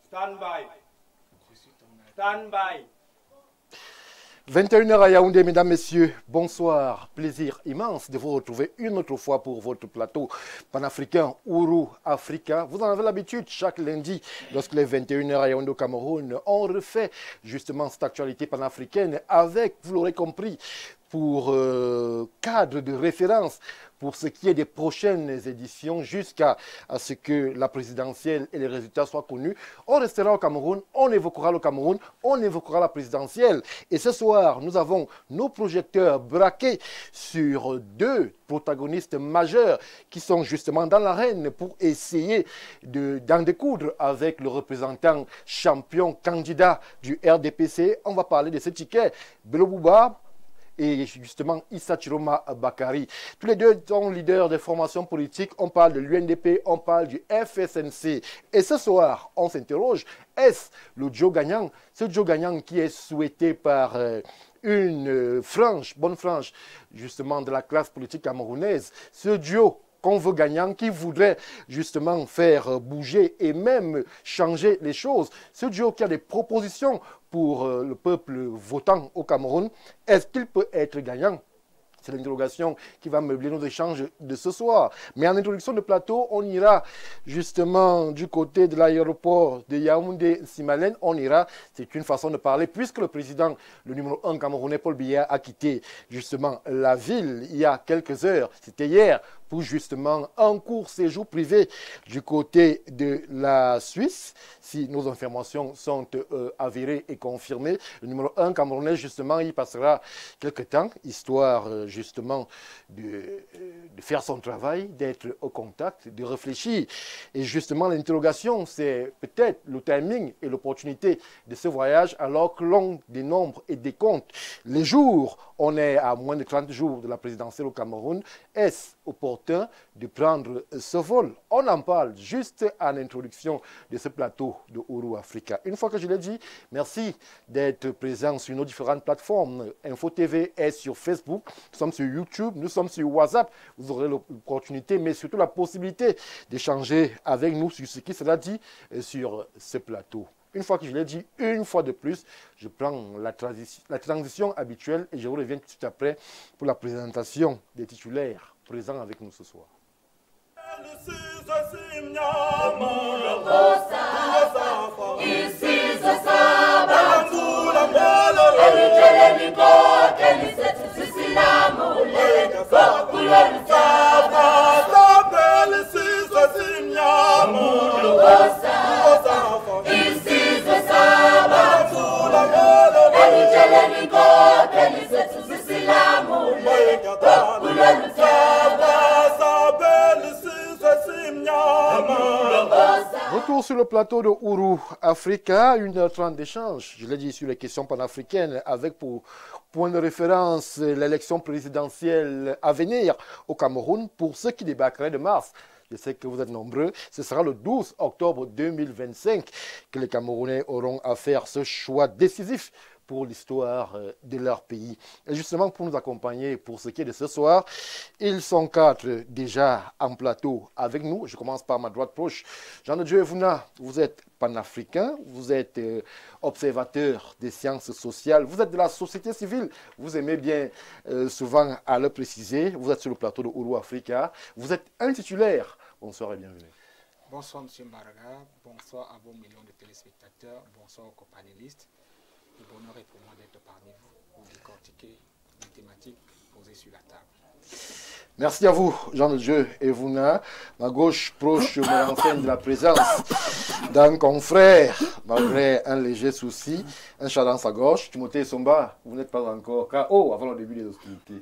Stand by. Stand by. 21h à Yaoundé, mesdames, messieurs, bonsoir. Plaisir immense de vous retrouver une autre fois pour votre plateau panafricain Ouro Africa. Vous en avez l'habitude, chaque lundi, lorsque les 21h à Yaoundé au Cameroun, on refait justement cette actualité panafricaine avec, vous l'aurez compris, pour cadre de référence pour ce qui est des prochaines éditions jusqu'à ce que la présidentielle et les résultats soient connus. On restera au Cameroun, on évoquera le Cameroun, on évoquera la présidentielle. Et ce soir, nous avons nos projecteurs braqués sur deux protagonistes majeurs qui sont justement dans l'arène pour essayer d'en découdre avec le représentant champion candidat du RDPC. On va parler de ce ticket, Bello Bouba et justement Issa Chiroma Bakari. Tous les deux sont leaders des formations politiques. On parle de l'UNDP, on parle du FSNC. Et ce soir, on s'interroge, est-ce le Joe gagnant? Ce Joe gagnant qui est souhaité par une bonne frange justement de la classe politique camerounaise. Ce duo qu'on veut gagnant, qui voudrait justement faire bouger et même changer les choses. Ce duo qui a des propositions pour le peuple votant au Cameroun, est-ce qu'il peut être gagnant? C'est l'interrogation qui va meubler nos échanges de ce soir. Mais en introduction de plateau, on ira justement du côté de l'aéroport de Yaoundé-Simalène. On ira, c'est une façon de parler, puisque le président, le numéro 1 camerounais, Paul Biya, a quitté justement la ville il y a quelques heures. C'était hier, pour justement un court séjour privé du côté de la Suisse. Si nos informations sont avérées et confirmées, le numéro 1 camerounais, justement, il passera quelques temps, histoire justement de faire son travail, d'être au contact, de réfléchir. Et justement, l'interrogation, c'est peut-être le timing et l'opportunité de ce voyage, alors que l'on dénombre et décompte les jours. On est à moins de 30 jours de la présidentielle au Cameroun. Est-ce opportun de prendre ce vol? On en parle juste en introduction de ce plateau de Ouro Africa. Une fois que je l'ai dit, merci d'être présent sur nos différentes plateformes. Info TV est sur Facebook, nous sommes sur YouTube, nous sommes sur WhatsApp. Vous aurez l'opportunité, mais surtout la possibilité d'échanger avec nous sur ce qui sera dit sur ce plateau. Une fois que je l'ai dit, une fois de plus, je prends la transition habituelle et je reviens tout de suite après pour la présentation des titulaires présents avec nous ce soir. Retour sur le plateau de Ouro Africa, 1h30 d'échange, je l'ai dit, sur les questions panafricaines, avec pour point de référence l'élection présidentielle à venir au Cameroun pour ceux qui débarqueraient de mars. Je sais que vous êtes nombreux. Ce sera le 12 octobre 2025 que les Camerounais auront à faire ce choix décisif pour l'histoire de leur pays. Et justement, pour nous accompagner pour ce qui est de ce soir, ils sont quatre déjà en plateau avec nous. Je commence par ma droite proche. Jean de Dieu Evuna, vous êtes panafricain, vous êtes observateur des sciences sociales, vous êtes de la société civile, vous aimez bien souvent à le préciser, vous êtes sur le plateau de Ouro Africa, vous êtes un titulaire. Bonsoir et bienvenue. Bonsoir M. Mbaraga, bonsoir à vos millions de téléspectateurs, bonsoir aux copanélistes. Le bonheur est pour moi d'être parmi vous pour décortiquer les thématiques posées sur la table. Merci à vous, Jean de Dieu et Vouna. Ma gauche proche me renseigne de la présence d'un confrère, malgré un léger souci, un chat dans sa gorge. Timothée Somba, vous n'êtes pas encore KO avant le début des hostilités.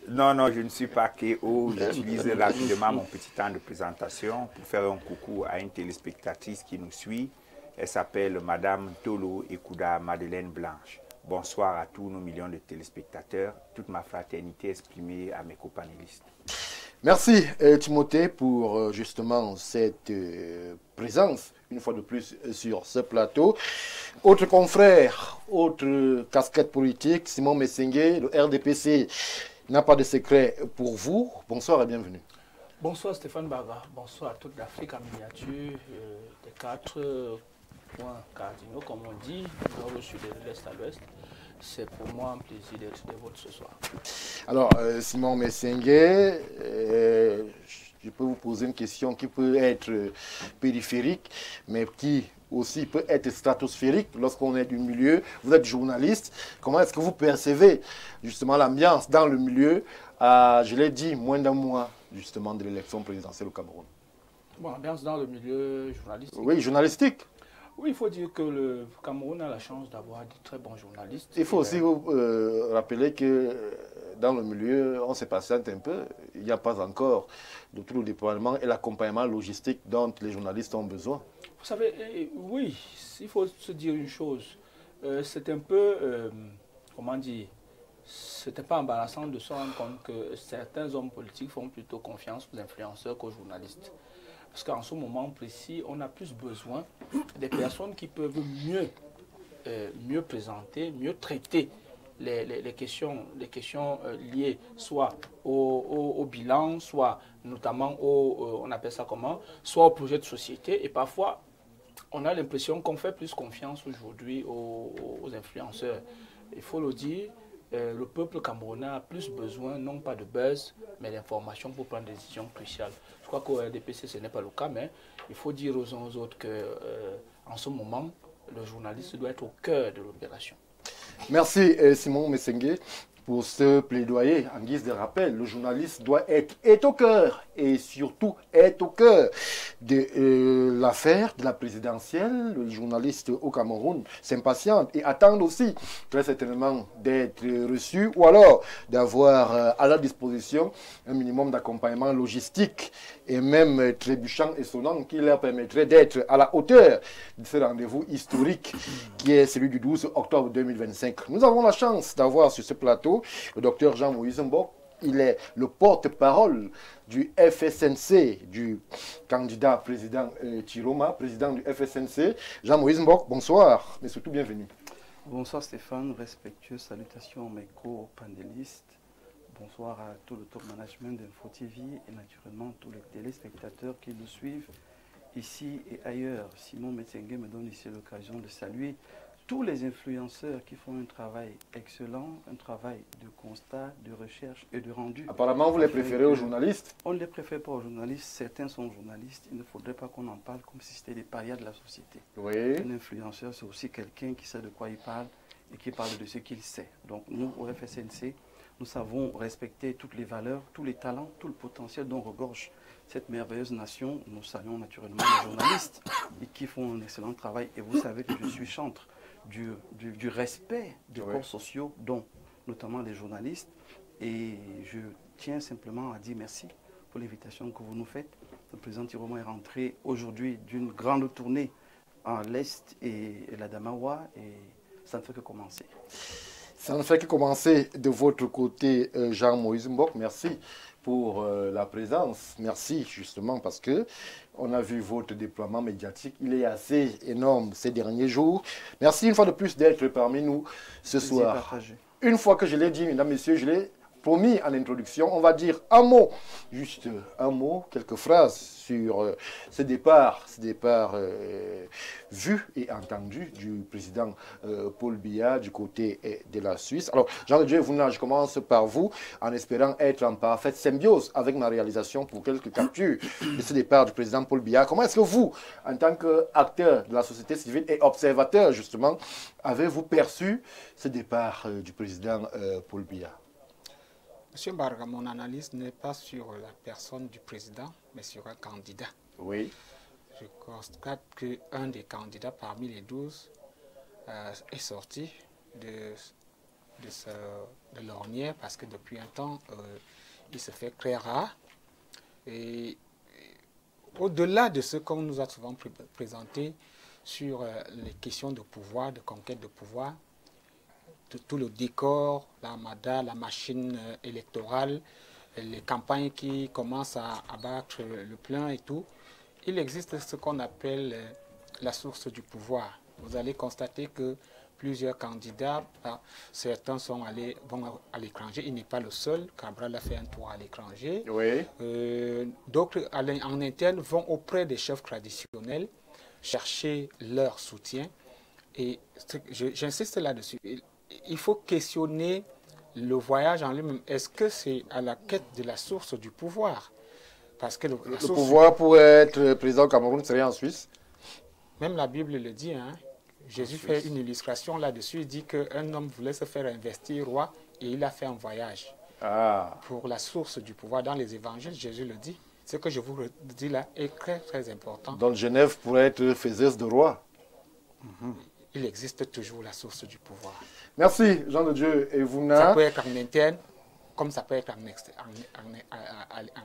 Non, non, je ne suis pas KO. J'utilise rapidement mon petit temps de présentation pour faire un coucou à une téléspectatrice qui nous suit. Elle s'appelle Madame Tolo Ekouda Madeleine Blanche. Bonsoir à tous nos millions de téléspectateurs, toute ma fraternité exprimée à mes copanélistes. Merci Timothée pour justement cette présence, une fois de plus, sur ce plateau. Autre confrère, autre casquette politique, Simon Messengue, le RDPC n'a pas de secret pour vous. Bonsoir et bienvenue. Bonsoir Stéphane Baga, bonsoir à toute l'Afrique en miniature, des 4 points cardinaux, comme on dit, nord au sud, de l'est à l'ouest. C'est pour moi un plaisir d'être de votre ce soir. Alors, Simon Messengue, je peux vous poser une question qui peut être périphérique, mais qui aussi peut être stratosphérique lorsqu'on est du milieu. Vous êtes journaliste. Comment est-ce que vous percevez justement l'ambiance dans le milieu à, je l'ai dit, moins d'un mois justement de l'élection présidentielle au Cameroun? Bon, l'ambiance dans le milieu journalistique. Oui, journalistique. Oui, il faut dire que le Cameroun a la chance d'avoir de très bons journalistes. Il faut aussi vous rappeler que dans le milieu, on se patiente un peu. Il n'y a pas encore de tout le déploiement et l'accompagnement logistique dont les journalistes ont besoin. Vous savez, oui, il faut se dire une chose. C'est un peu, comment dire, c'était pas embarrassant de se rendre compte que certains hommes politiques font plutôt confiance aux influenceurs qu'aux journalistes. Parce qu'en ce moment précis, on a plus besoin des personnes qui peuvent mieux présenter, mieux traiter les questions liées soit au bilan, soit notamment on appelle ça comment, soit au projet de société. Et parfois, on a l'impression qu'on fait plus confiance aujourd'hui aux influenceurs. Il faut le dire, le peuple camerounais a plus besoin, non pas de buzz, mais d'informations pour prendre des décisions cruciales. Je crois qu'au RDPC, ce n'est pas le cas, mais il faut dire aux uns aux autres qu'en ce moment, le journaliste doit être au cœur de l'opération. Merci Simon Messengue pour ce plaidoyer. En guise de rappel, le journaliste doit être au cœur et surtout être au cœur de l'affaire de la présidentielle. Le journaliste au Cameroun s'impatiente et attend aussi très certainement d'être reçu ou alors d'avoir à leur disposition un minimum d'accompagnement logistique et même trébuchant et sonnant qui leur permettrait d'être à la hauteur de ce rendez-vous historique qui est celui du 12 octobre 2025. Nous avons la chance d'avoir sur ce plateau le docteur Jean-Moïse Mbok. Il est le porte-parole du FSNC, du candidat président Chiroma, président du FSNC. Jean-Moïse Mbok, bonsoir, mais surtout bienvenue. Bonsoir Stéphane, respectueuses salutations à mes co-panélistes. Bonsoir à tout le top management d'Info TV et naturellement tous les téléspectateurs qui nous suivent ici et ailleurs. Simon Messengue me donne ici l'occasion de saluer tous les influenceurs qui font un travail excellent, un travail de constat, de recherche et de rendu. Apparemment, vous les préférez aux journalistes? On ne les préfère pas aux journalistes. Certains sont journalistes. Il ne faudrait pas qu'on en parle comme si c'était des parias de la société. Oui. Un influenceur, c'est aussi quelqu'un qui sait de quoi il parle et qui parle de ce qu'il sait. Donc nous, au FSNC, nous savons respecter toutes les valeurs, tous les talents, tout le potentiel dont regorge cette merveilleuse nation. Nous saluons naturellement les journalistes et qui font un excellent travail. Et vous savez que je suis chantre du respect des corps sociaux, dont notamment les journalistes. Et je tiens simplement à dire merci pour l'invitation que vous nous faites. Le président Chiroma est rentré aujourd'hui d'une grande tournée en l'Est et la Damawa, et ça ne fait que commencer. Ça ne fait que commencer de votre côté, Jean-Moïse Mbok. Merci pour la présence. Merci justement parce que on a vu votre déploiement médiatique. Il est assez énorme ces derniers jours. Merci une fois de plus d'être parmi nous ce soir. Partagé. Une fois que je l'ai dit, mesdames, messieurs, je l'ai promis en introduction, on va dire un mot, juste un mot, quelques phrases sur ce départ vu et entendu du président Paul Biya du côté de la Suisse. Alors, Jean-Dieu Vouna, je commence par vous, en espérant être en parfaite symbiose avec ma réalisation pour quelques captures de ce départ du président Paul Biya. Comment est-ce que vous, en tant qu'acteur de la société civile et observateur, justement, avez-vous perçu ce départ du président Paul Biya? Monsieur Barga, mon analyse n'est pas sur la personne du président, mais sur un candidat. Oui. Je constate qu'un des candidats parmi les 12 est sorti de l'ornière parce que depuis un temps, il se fait très rare. Et au-delà de ce qu'on nous a souvent présenté sur les questions de pouvoir, de conquête de pouvoir, tout le décor, l'armada, la machine électorale, les campagnes qui commencent à abattre le plein et tout, il existe ce qu'on appelle la source du pouvoir. Vous allez constater que plusieurs candidats, certains vont à l'étranger, il n'est pas le seul, Cabral a fait un tour à l'étranger. Oui. D'autres en interne vont auprès des chefs traditionnels chercher leur soutien. Et j'insiste là-dessus. Il faut questionner le voyage en lui-même. Est-ce que c'est à la quête de la source du pouvoir? Parce que le pouvoir pour être président au Cameroun serait en Suisse. Même la Bible le dit. Hein. Jésus fait une illustration là-dessus. Il dit qu'un homme voulait se faire investir roi et il a fait un voyage. Pour la source du pouvoir. Dans les évangiles, Jésus le dit. Ce que je vous dis là est très, très important. Donc Genève pourrait être faiseuse de roi. Il existe toujours la source du pouvoir. Merci, Jean de Dieu. Et vous, ça peut être en interne, comme ça peut être en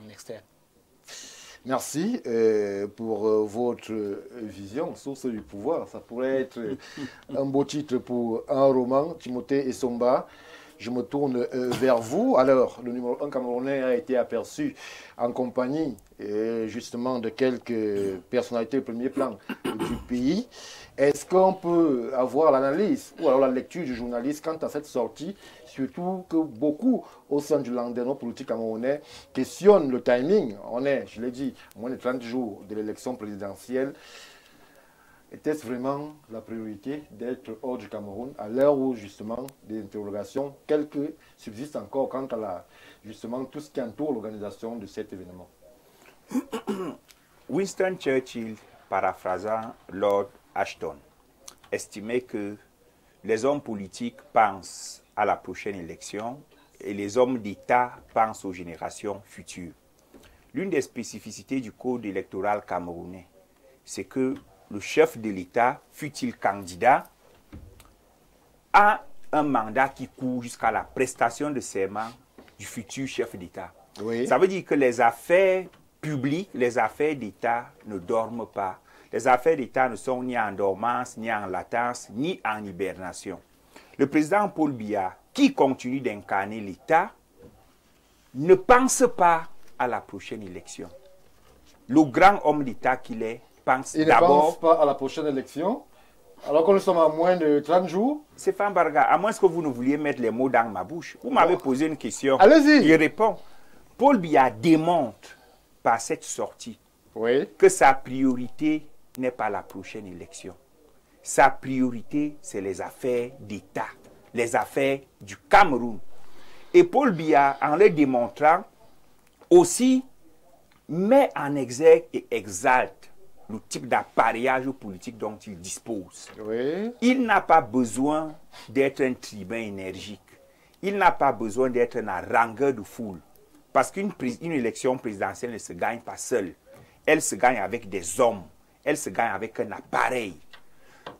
externe. Merci pour votre vision, source du pouvoir. Ça pourrait être un beau titre pour un roman, Timothée Essomba. Je me tourne vers vous. Alors, le numéro 1 camerounais a été aperçu en compagnie justement de quelques personnalités de premier plan du pays. Est-ce qu'on peut avoir l'analyse ou alors la lecture du journaliste quant à cette sortie, surtout que beaucoup au sein du landerneau politique camerounais questionnent le timing? On est, je l'ai dit, moins de 30 jours de l'élection présidentielle. Était-ce vraiment la priorité d'être hors du Cameroun à l'heure où justement des interrogations, quelques subsistent encore quant à justement tout ce qui entoure l'organisation de cet événement? Winston Churchill, paraphrasant Lord Ashton, estimait que les hommes politiques pensent à la prochaine élection et les hommes d'État pensent aux générations futures. L'une des spécificités du code électoral camerounais, c'est que le chef de l'État, fût-il candidat, a un mandat qui court jusqu'à la prestation de serment du futur chef d'État. Oui. Ça veut dire que les affaires publiques, les affaires d'État ne dorment pas. Les affaires d'État ne sont ni en dormance, ni en latence, ni en hibernation. Le président Paul Biya, qui continue d'incarner l'État, ne pense pas à la prochaine élection. Le grand homme d'État qu'il est, pense d'abord... Il ne pense pas à la prochaine élection, alors que nous sommes à moins de 30 jours. Stéphane Barga, à moins que vous ne vouliez mettre les mots dans ma bouche, vous m'avez posé une question. Allez-y. Je réponds. Paul Biya démontre par cette sortie que sa priorité n'est pas la prochaine élection. Sa priorité, c'est les affaires d'État, les affaires du Cameroun. Et Paul Biya, en le démontrant, aussi met en exergue et exalte le type d'appareillage politique dont il dispose. Il n'a pas besoin d'être un tribun énergique. Il n'a pas besoin d'être un harangueur de foule. Parce qu'une élection présidentielle ne se gagne pas seule. Elle se gagne avec des hommes. Elle se gagne avec un appareil.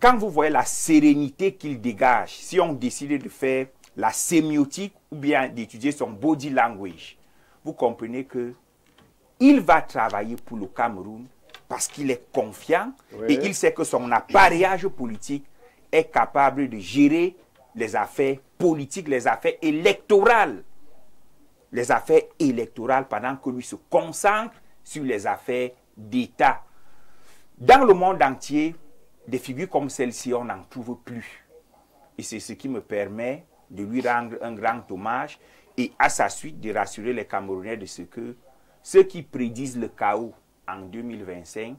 Quand vous voyez la sérénité qu'il dégage, si on décide de faire la sémiotique ou bien d'étudier son body language, vous comprenez que il va travailler pour le Cameroun parce qu'il est confiant et il sait que son appareillage politique est capable de gérer les affaires politiques, les affaires électorales. Les affaires électorales pendant que lui se concentre sur les affaires d'État. Dans le monde entier, des figures comme celle-ci, on n'en trouve plus. Et c'est ce qui me permet de lui rendre un grand hommage et à sa suite de rassurer les Camerounais de ce que ceux qui prédisent le chaos en 2025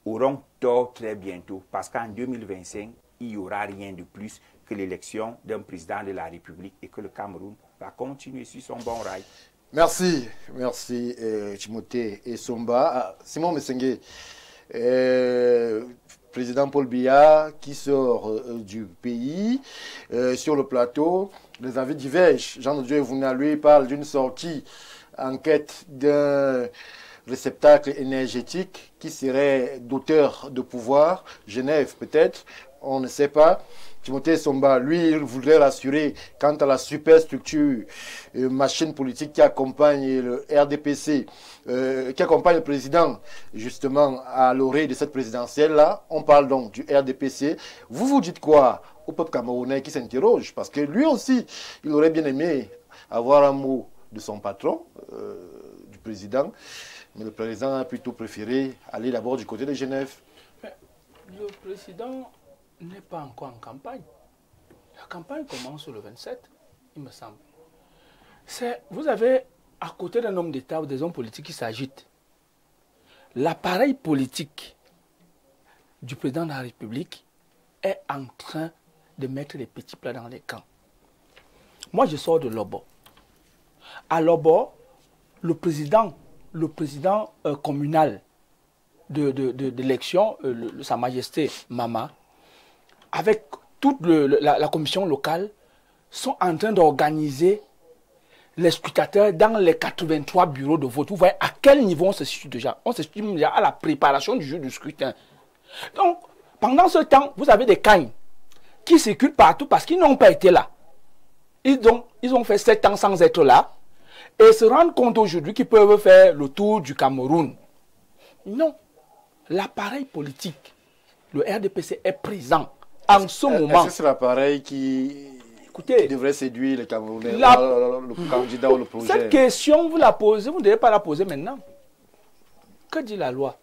auront tort très bientôt. Parce qu'en 2025, il n'y aura rien de plus que l'élection d'un président de la République et que le Cameroun va continuer sur son bon rail. Merci, merci Timothée Essomba. Simon Messengue, Président Paul Biya qui sort du pays. Sur le plateau, les avis divergent. Jean de Dieu Evouna, lui, parle d'une sortie en quête d'un réceptacle énergétique qui serait d'auteur de pouvoir. Genève, peut-être, on ne sait pas. Timothée Somba, lui, il voudrait rassurer quant à la superstructure, machine politique qui accompagne le RDPC, qui accompagne le président, justement, à l'orée de cette présidentielle-là. On parle donc du RDPC. Vous dites quoi au peuple camerounais qui s'interroge? Parce que lui aussi, il aurait bien aimé avoir un mot de son patron, du président. Mais le président a plutôt préféré aller d'abord du côté de Genève. Mais le président n'est pas encore en campagne. La campagne commence le 27, il me semble. Vous avez, à côté d'un homme d'État ou des hommes politiques qui s'agitent, l'appareil politique du président de la République est en train de mettre les petits plats dans les camps. Moi, je sors de Lobo. À Lobo, le président communal de l'élection, Sa Majesté Mama, avec toute la commission locale, sont en train d'organiser les scrutateurs dans les 83 bureaux de vote. Vous voyez à quel niveau on se situe déjà? On se situe déjà à la préparation du jour du scrutin. Donc, pendant ce temps, vous avez des cagnes qui circulent partout parce qu'ils n'ont pas été là. Ils ont fait 7 ans sans être là et se rendent compte aujourd'hui qu'ils peuvent faire le tour du Cameroun. Non. L'appareil politique, le RDPC est présent en ce moment. Est-ce que c'est l'appareil qui devrait séduire les Camerounais, le candidat ou le projet? Cette question, vous la posez, vous ne devez pas la poser maintenant. Que dit la loi?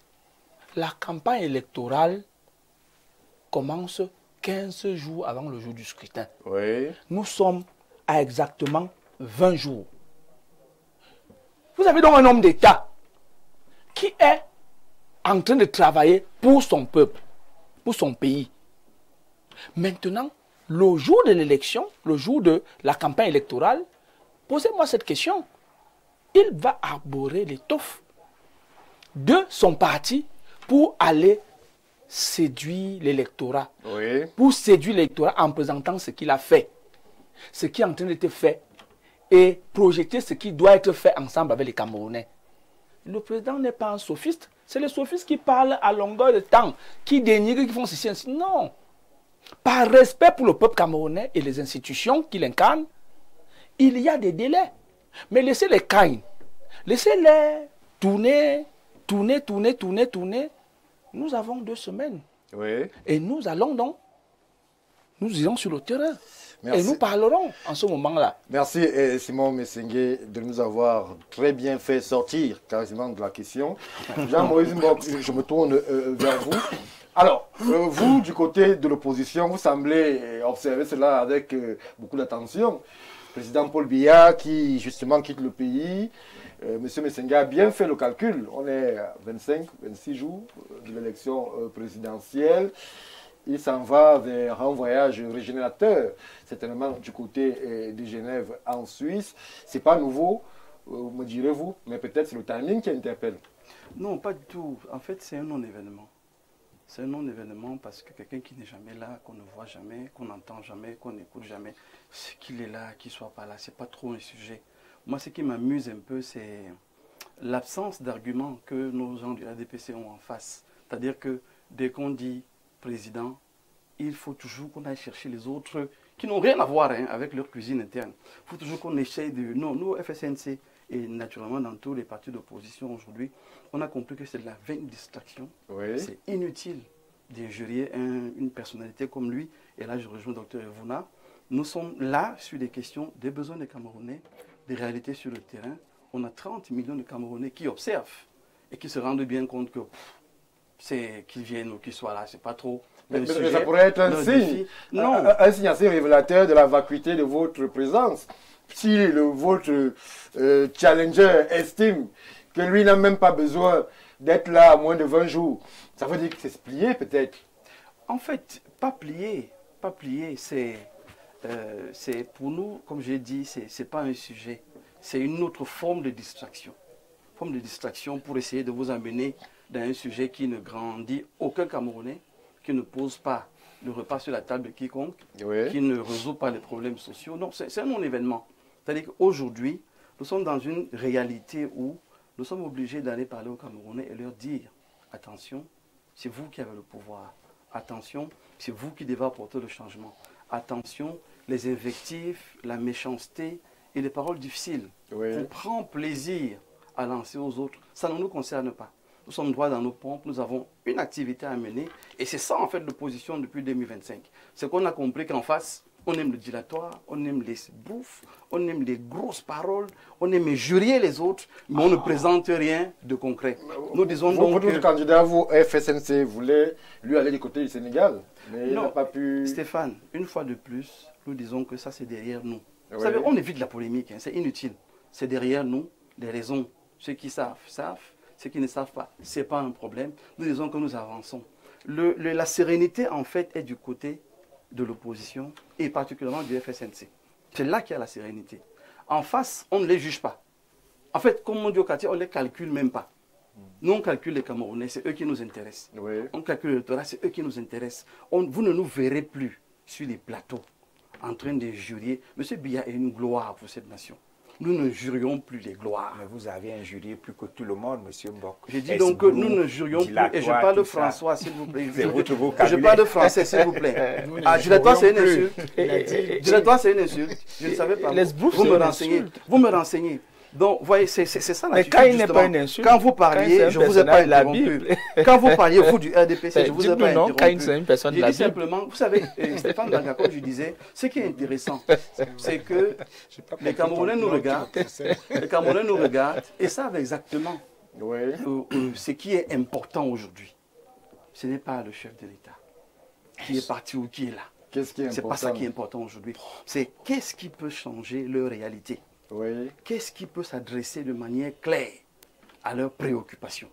La campagne électorale commence 15 jours avant le jour du scrutin. Oui. Nous sommes à exactement 20 jours. Vous avez donc un homme d'État qui est en train de travailler pour son peuple, pour son pays. Maintenant, le jour de l'élection, le jour de la campagne électorale, posez-moi cette question. Il va arborer l'étoffe de son parti pour aller séduire l'électorat. Oui. Pour séduire l'électorat en présentant ce qu'il a fait, ce qui est en train d'être fait, et projeter ce qui doit être fait ensemble avec les Camerounais. Le président n'est pas un sophiste. C'est les sophistes qui parlent à longueur de temps, qui dénigrent, qui font ceci, ainsi. Non. Par respect pour le peuple camerounais et les institutions qu'il incarne, il y a des délais. Mais laissez les cagnes, laissez-les tourner. Nous avons 2 semaines. Oui. Et nous allons donc, nous irons sur le terrain. Merci. Et nous parlerons en ce moment-là. Merci Simon Messengue de nous avoir très bien fait sortir quasiment de la question. Jean-Moïse Mbok, je me tourne vers vous. Alors, vous, du côté de l'opposition, vous semblez observer cela avec beaucoup d'attention. Président Paul Biya qui justement quitte le pays. Monsieur Messengue a bien fait le calcul. On est à 25-26 jours de l'élection présidentielle. Il s'en va vers un voyage régénérateur, certainement du côté de Genève en Suisse. Ce n'est pas nouveau, me direz-vous, mais peut-être c'est le timing qui interpelle. Non, pas du tout. En fait, c'est un non-événement. C'est un non-événement parce que quelqu'un qui n'est jamais là, qu'on ne voit jamais, qu'on n'entend jamais, qu'on n'écoute jamais, qu'il est là, qu'il ne soit pas là, ce n'est pas trop un sujet. Moi, ce qui m'amuse un peu, c'est l'absence d'arguments que nos gens du RDPC ont en face. C'est-à-dire que dès qu'on dit président, il faut toujours qu'on aille chercher les autres qui n'ont rien à voir avec leur cuisine interne. Il faut toujours qu'on essaye de... Non, nous, FSNC, et naturellement dans tous les partis d'opposition aujourd'hui, on a compris que c'est de la vaine distraction. Oui. C'est inutile d'injurier une personnalité comme lui. Et là, je rejoins Dr Evouna. Nous sommes là sur des questions des besoins des Camerounais, des réalités sur le terrain. On a 30 millions de Camerounais qui observent et qui se rendent bien compte que c'est qu'ils viennent ou qu'ils soient là, c'est pas trop. Mais ça pourrait être un signe, un signe assez révélateur de la vacuité de votre présence. Si votre challenger estime que lui n'a même pas besoin d'être là à moins de 20 jours, ça veut dire que c'est se plier peut-être. En fait, pas plier, c'est pour nous, comme j'ai dit, c'est pas un sujet, c'est une autre forme de distraction. Forme de distraction pour essayer de vous amener dans un sujet qui ne grandit aucun Camerounais, qui ne pose pas le repas sur la table de quiconque, Oui. qui ne résout pas les problèmes sociaux. Non, c'est un non-événement. C'est-à-dire qu'aujourd'hui, nous sommes dans une réalité où nous sommes obligés d'aller parler aux Camerounais et leur dire, attention, c'est vous qui avez le pouvoir. Attention, c'est vous qui devez apporter le changement. Attention, les invectives, la méchanceté et les paroles difficiles. Oui. On prend plaisir à lancer aux autres. Ça ne nous concerne pas. Nous sommes droits dans nos pompes, nous avons une activité à mener. Et c'est ça, en fait, l'opposition depuis 2025. C'est qu'on a compris qu'en face, on aime le dilatoire, on aime les bouffes, on aime les grosses paroles, on aime injurier les autres, mais on ne présente rien de concret. Nous disons donc Votre candidat, vous, FSNC, voulait lui aller du côté du Sénégal, mais il n'a pas pu... Stéphane, une fois de plus, nous disons que ça, c'est derrière nous. Oui. Vous savez, on évite la polémique, hein, c'est inutile. C'est derrière nous, des raisons. Ceux qui savent, savent. Ceux qui ne savent pas, ce n'est pas un problème. Nous disons que nous avançons. La sérénité, en fait, est du côté de l'opposition et particulièrement du FSNC. C'est là qu'il y a la sérénité. En face, on ne les juge pas. En fait, comme on dit au quartier, on ne les calcule même pas. Nous, on calcule les Camerounais, c'est eux qui nous intéressent. Oui. On calcule l'électorat, c'est eux qui nous intéressent. Vous ne nous verrez plus sur les plateaux en train de jurer. M. Biya est une gloire pour cette nation. Nous ne jurions plus les gloires. Mais vous avez injurié plus que tout le monde, M. Mbok. J'ai dit donc que nous ne jurions plus. Et je parle de François, s'il vous plaît. Je parle de français, s'il vous plaît. Ah, dilatoire, c'est une insulte. Dilatoire, c'est une insulte. Je ne savais pas. Vous me renseignez. Vous me renseignez. Donc, vous voyez, c'est ça la Mais quand il n'est pas une insulte, quand vous parliez, je ne vous ai pas interrompu. Quand vous parliez, vous du RDPC, je ne vous ai pas interrompu. Quand c'est une personne de la Bible. Simplement, vous savez, Stéphane Danga, comme je disais, ce qui est intéressant, c'est que les Camerounais nous regardent, et savent exactement ce qui est important aujourd'hui. Ce n'est pas le chef de l'État qui est parti ou qui est là. Qu'est-ce qui est important? C'est pas ça qui est important aujourd'hui. C'est qu'est-ce qui peut changer leur réalité. Oui. Qu'est-ce qui peut s'adresser de manière claire à leurs préoccupations.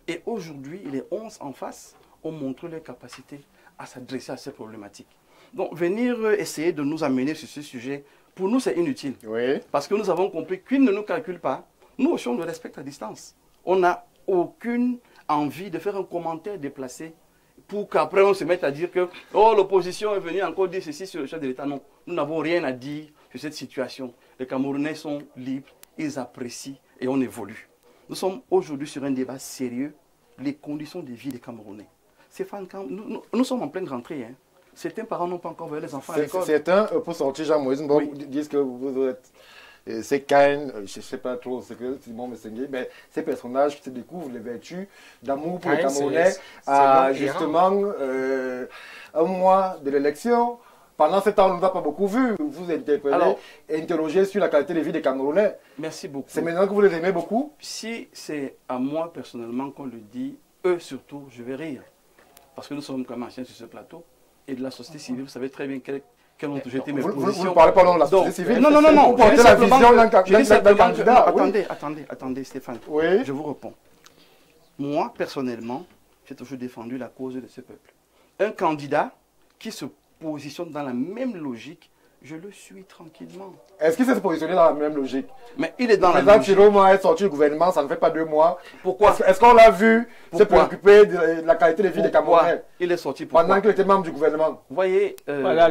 Et aujourd'hui, les 11 en face ont montré leur capacité à s'adresser à ces problématiques. Donc, venir essayer de nous amener sur ce sujet, pour nous, c'est inutile. Oui. Parce que nous avons compris qu'ils ne nous calculent pas. Nous aussi, on le respecte à distance. On n'a aucune envie de faire un commentaire déplacé pour qu'après on se mette à dire que oh, l'opposition est venue encore dire ceci sur le chef de l'État. Non, nous n'avons rien à dire sur cette situation. Les Camerounais sont libres, ils apprécient et on évolue. Nous sommes aujourd'hui sur un débat sérieux, les conditions de vie des Camerounais. Nous sommes en pleine rentrée. Hein. Certains parents n'ont pas encore vu les enfants à l'école. Certains, pour sortir Jean-Moïse, disent que vous êtes... C'est Cain, je ne sais pas trop ce que Simon Messengue, mais ces personnages qui se découvrent les vertus d'amour pour les Camerounais à justement un mois de l'élection. Pendant ce temps, on ne nous a pas beaucoup vu. Vous interpellez, interrogez sur la qualité de vie des Camerounais. Merci beaucoup. C'est maintenant que vous les aimez beaucoup? Si c'est à moi personnellement qu'on le dit, eux surtout, je vais rire. Parce que nous sommes comme anciens sur ce plateau. Et de la société civile, vous savez très bien quelles ont toujours été mes positions. Vous ne parlez pas de la société civile? Non. Vous portez la vision d'un candidat. Attendez, Stéphane. Oui. Je vous réponds. Moi, personnellement, j'ai toujours défendu la cause de ce peuple. Un candidat qui se positionne dans la même logique, je le suis tranquillement. Est-ce qu'il s'est positionné dans la même logique? Mais il est dans la logique. logique. Chiroma est sorti du gouvernement, ça ne fait pas 2 mois. Pourquoi? Est-ce qu'on l'a vu se préoccuper de la qualité de vie des Camerounais? Il est sorti pourquoi? Pendant qu'il était membre du gouvernement. Vous voyez, voilà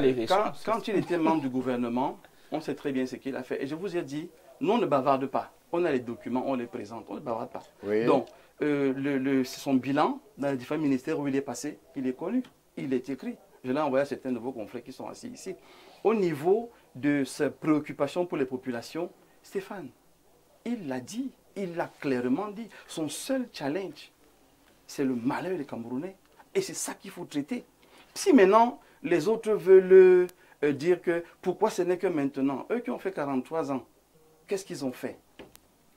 quand il était membre du gouvernement, on sait très bien ce qu'il a fait. Et je vous ai dit, nous on ne bavarde pas. On a les documents, on les présente, on ne bavarde pas. Oui. Donc, son bilan dans les différents ministères où il est passé, il est connu, il est écrit. Je l'ai envoyé à certains de vos confrères qui sont assis ici. Au niveau de sa préoccupation pour les populations, Stéphane, il l'a dit, il l'a clairement dit. Son seul challenge, c'est le malheur des Camerounais. Et c'est ça qu'il faut traiter. Si maintenant, les autres veulent dire que pourquoi ce n'est que maintenant, eux qui ont fait 43 ans, qu'est-ce qu'ils ont fait?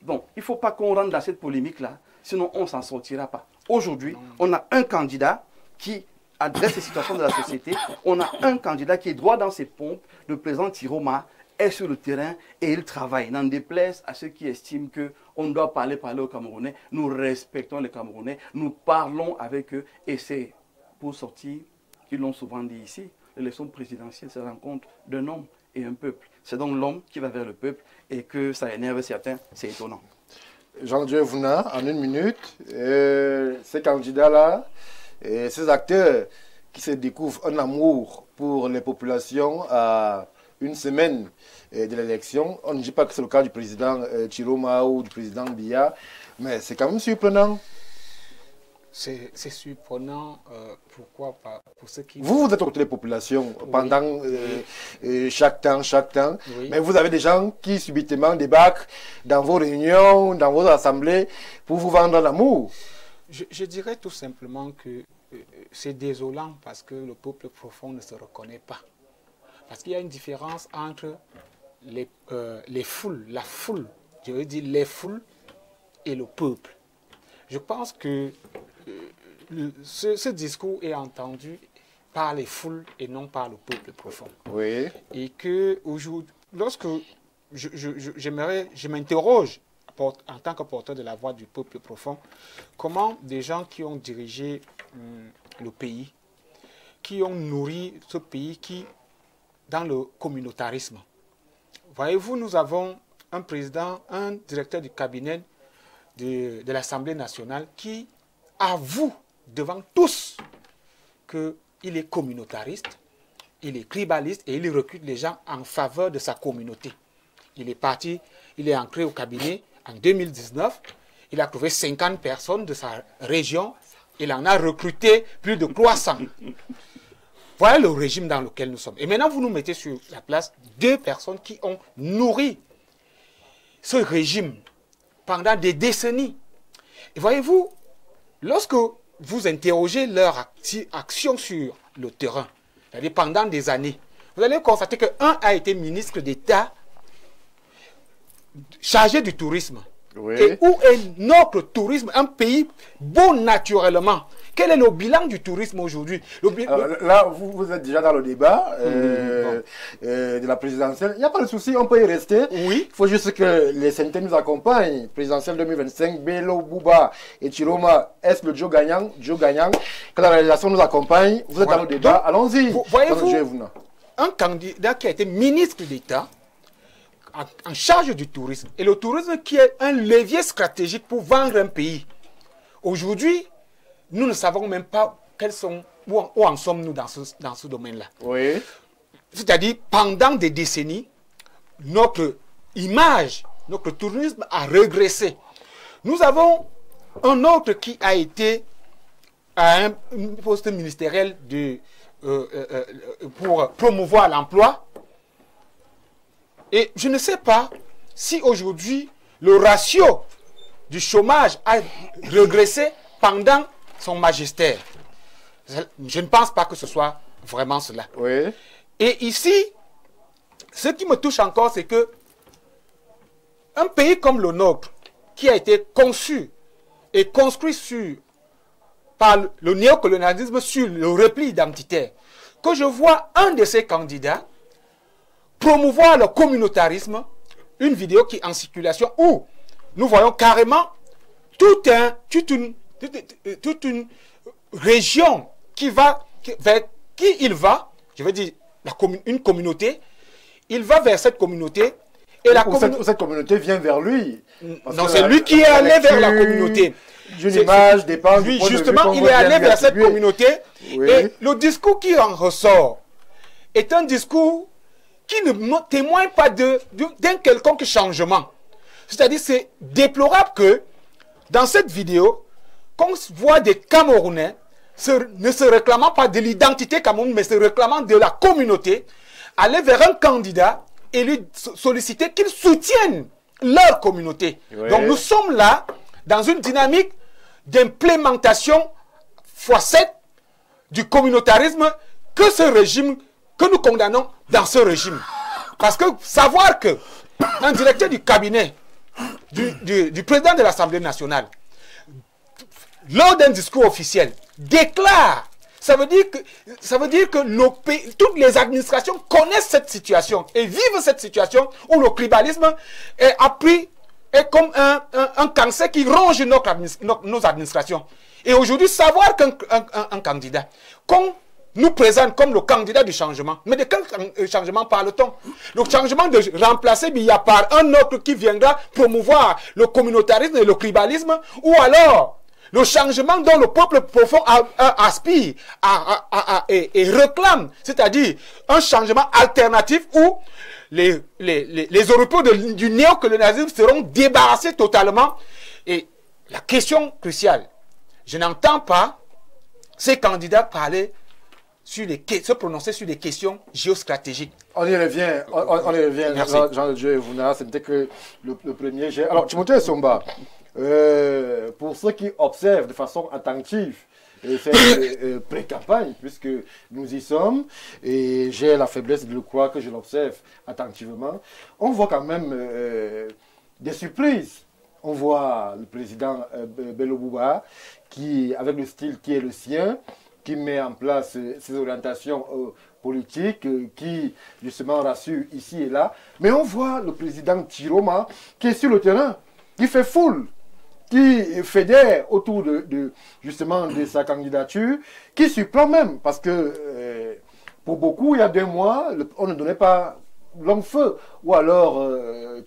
Donc, il ne faut pas qu'on rentre dans cette polémique-là, sinon on ne s'en sortira pas. Aujourd'hui, on a un candidat qui adresse les situations de la société. On a un candidat qui est droit dans ses pompes. Le président Chiroma est sur le terrain et il travaille. N'en déplaise à ceux qui estiment qu'on doit parler aux Camerounais. Nous respectons les Camerounais. Nous parlons avec eux. Et c'est pour sortir, qu'ils l'ont souvent dit ici, l'élection présidentielle, c'est la rencontre d'un homme et un peuple. C'est donc l'homme qui va vers le peuple et que ça énerve certains. C'est étonnant. Jean-Dieu Vouna, en 1 minute, ces candidats-là, et ces acteurs qui se découvrent un amour pour les populations à 1 semaine de l'élection. On ne dit pas que c'est le cas du président Chiroma ou du président Biya, mais c'est quand même surprenant. C'est surprenant, pourquoi pas, pour ceux qui... Vous êtes contre les populations pendant chaque temps, oui. Mais vous avez des gens qui subitement débarquent dans vos réunions, dans vos assemblées, pour vous vendre l'amour. Je dirais tout simplement que c'est désolant parce que le peuple profond ne se reconnaît pas. Parce qu'il y a une différence entre les foules, la foule, je veux dire les foules et le peuple. Je pense que ce discours est entendu par les foules et non par le peuple profond. Oui. Et que aujourd'hui, lorsque je m'interroge en tant que porteur de la voix du peuple profond, comment des gens qui ont dirigé le pays, qui ont nourri ce pays dans le communautarisme. Voyez-vous, nous avons un président, un directeur du cabinet de l'Assemblée nationale qui avoue devant tous qu'il est communautariste, il est tribaliste et il recrute les gens en faveur de sa communauté. Il est parti, il est entré au cabinet en 2019, il a trouvé 50 personnes de sa région, il en a recruté plus de 300. Voilà le régime dans lequel nous sommes. Et maintenant, vous nous mettez sur la place 2 personnes qui ont nourri ce régime pendant des décennies. Et voyez-vous, lorsque vous interrogez leur action sur le terrain, c'est-à-dire pendant des années, vous allez constater qu'un a été ministre d'État chargé du tourisme. Oui. Et où est notre tourisme, un pays beau naturellement? Quel est le bilan du tourisme aujourd'hui? Là, vous êtes déjà dans le débat de la présidentielle. Il n'y a pas de souci, on peut y rester. Oui. Il faut juste que les synthèses nous accompagnent. Présidentielle 2025, Bello, Bouba et Chiroma, est-ce le Joe gagnant? Que la réalisation nous accompagne. Vous êtes dans le débat, allons-y. Voyez-vous, un candidat qui a été ministre d'État en charge du tourisme, et le tourisme qui est un levier stratégique pour vendre un pays. Aujourd'hui, nous ne savons même pas où en sommes-nous dans ce domaine-là. Oui. C'est-à-dire, pendant des décennies, notre image, notre tourisme a régressé. Nous avons un autre qui a été à un poste ministériel pour promouvoir l'emploi. Et je ne sais pas si aujourd'hui le ratio du chômage a régressé pendant son magistère. Je ne pense pas que ce soit vraiment cela. Oui. Et ici, ce qui me touche encore, c'est que un pays comme le nôtre, qui a été conçu et construit par le néocolonialisme sur le repli identitaire, que je vois un de ces candidats promouvoir le communautarisme, une vidéo qui est en circulation où nous voyons carrément toute une région vers qui il va, je veux dire une communauté, il va vers cette communauté et cette communauté vient vers lui. Non, c'est lui qui est allé vers la communauté. D'une image dépend du lui, point de vue justement, il est allé vers cette communauté Oui. et le discours qui en ressort est un discours qui ne témoigne pas d'un quelconque changement. C'est-à-dire, c'est déplorable que dans cette vidéo, qu'on voit des Camerounais ne se réclamant pas de l'identité camerounaise, mais se réclamant de la communauté, aller vers un candidat et lui solliciter qu'il soutienne leur communauté. Oui. Donc nous sommes là dans une dynamique d'implémentation x7 du communautarisme que ce régime, que nous condamnons dans ce régime. Parce que savoir que un directeur du cabinet du président de l'Assemblée nationale, lors d'un discours officiel, déclare, ça veut dire que nos pays, toutes les administrations connaissent cette situation et vivent cette situation où le tribalisme est comme un cancer qui ronge nos administrations. Et aujourd'hui, savoir qu'un candidat, qu'on nous présente comme le candidat du changement. Mais de quel changement parle-t-on? Le changement de remplacer Biya par un autre qui viendra promouvoir le communautarisme et le tribalisme, ou alors le changement dont le peuple profond aspire et réclame, c'est-à-dire un changement alternatif où les Européens du néocolonialisme seront débarrassés totalement. Et la question cruciale, je n'entends pas ces candidats parler se prononcer sur des questions géostratégiques. On y revient, Jean-Dieu Vouna, c'était que le premier jet. Alors, Timothée Somba, pour ceux qui observent de façon attentive cette pré-campagne, puisque nous y sommes, et j'ai la faiblesse de le croire que je l'observe attentivement, on voit quand même des surprises. On voit le président Bello Bouba, qui, avec le style qui est le sien, qui met en place ses orientations politiques, qui justement rassure ici et là. Mais on voit le président Chiroma qui est sur le terrain, qui fait foule, qui fédère autour justement de sa candidature, qui surprend même, parce que pour beaucoup, il y a 2 mois, on ne donnait pas long feu, ou alors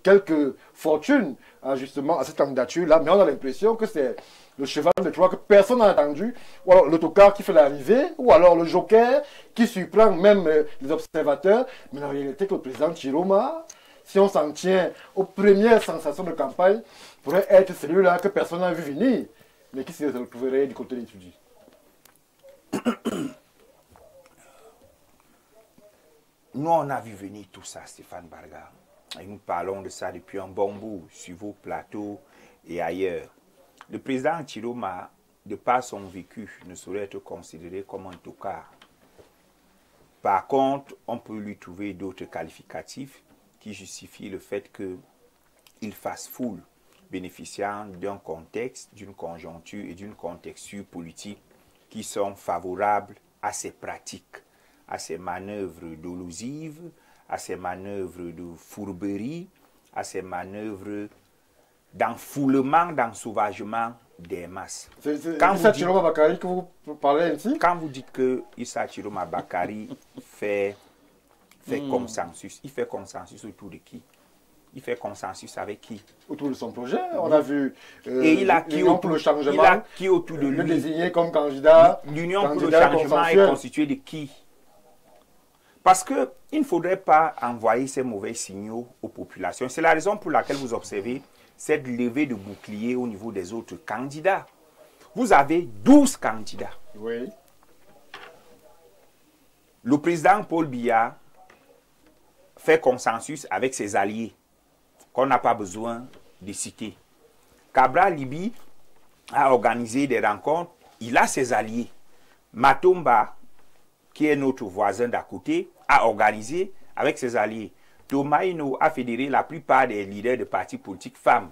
quelques fortunes justement à cette candidature-là, mais on a l'impression que c'est le cheval de Troie que personne n'a attendu, ou alors l'autocar qui fait l'arrivée, ou alors le joker qui surprend même les observateurs. Mais la réalité que le président Chiroma, si on s'en tient aux premières sensations de campagne, pourrait être celui-là que personne n'a vu venir, mais qui se retrouverait du côté des étudiants. Nous, on a vu venir tout ça, Stéphane Barga. Et nous parlons de ça depuis un bon bout, sur vos plateaux et ailleurs. Le président Chiroma, de par son vécu, ne saurait être considéré comme un tocard. Par contre, on peut lui trouver d'autres qualificatifs qui justifient le fait qu'il fasse foule, bénéficiant d'un contexte, d'une conjoncture et d'une contexture politique qui sont favorables à ses pratiques, à ses manœuvres dolosives, à ses manœuvres de fourberie, à ses manœuvres d'enfoulement, d'ensauvagement des masses. C'est Issa Chiroma Bakari que vous parlez ainsi? Quand vous dites que Issa Chiroma Bakari fait consensus, il fait consensus autour de qui? Il fait consensus avec qui? Autour de son projet. On a vu et il a qui autour, pour le changement, il a qui autour de lui? Le désigner comme candidat. L'Union pour le changement est constituée de qui? Parce qu'il ne faudrait pas envoyer ces mauvais signaux aux populations. C'est la raison pour laquelle vous observez cette levée de bouclier au niveau des autres candidats. Vous avez 12 candidats. Oui. Le président Paul Biya fait consensus avec ses alliés, qu'on n'a pas besoin de citer. Cabral Libi a organisé des rencontres, il a ses alliés. Matomba, qui est notre voisin d'à côté, a organisé avec ses alliés. Thomas Hino a fédéré la plupart des leaders de partis politiques femmes.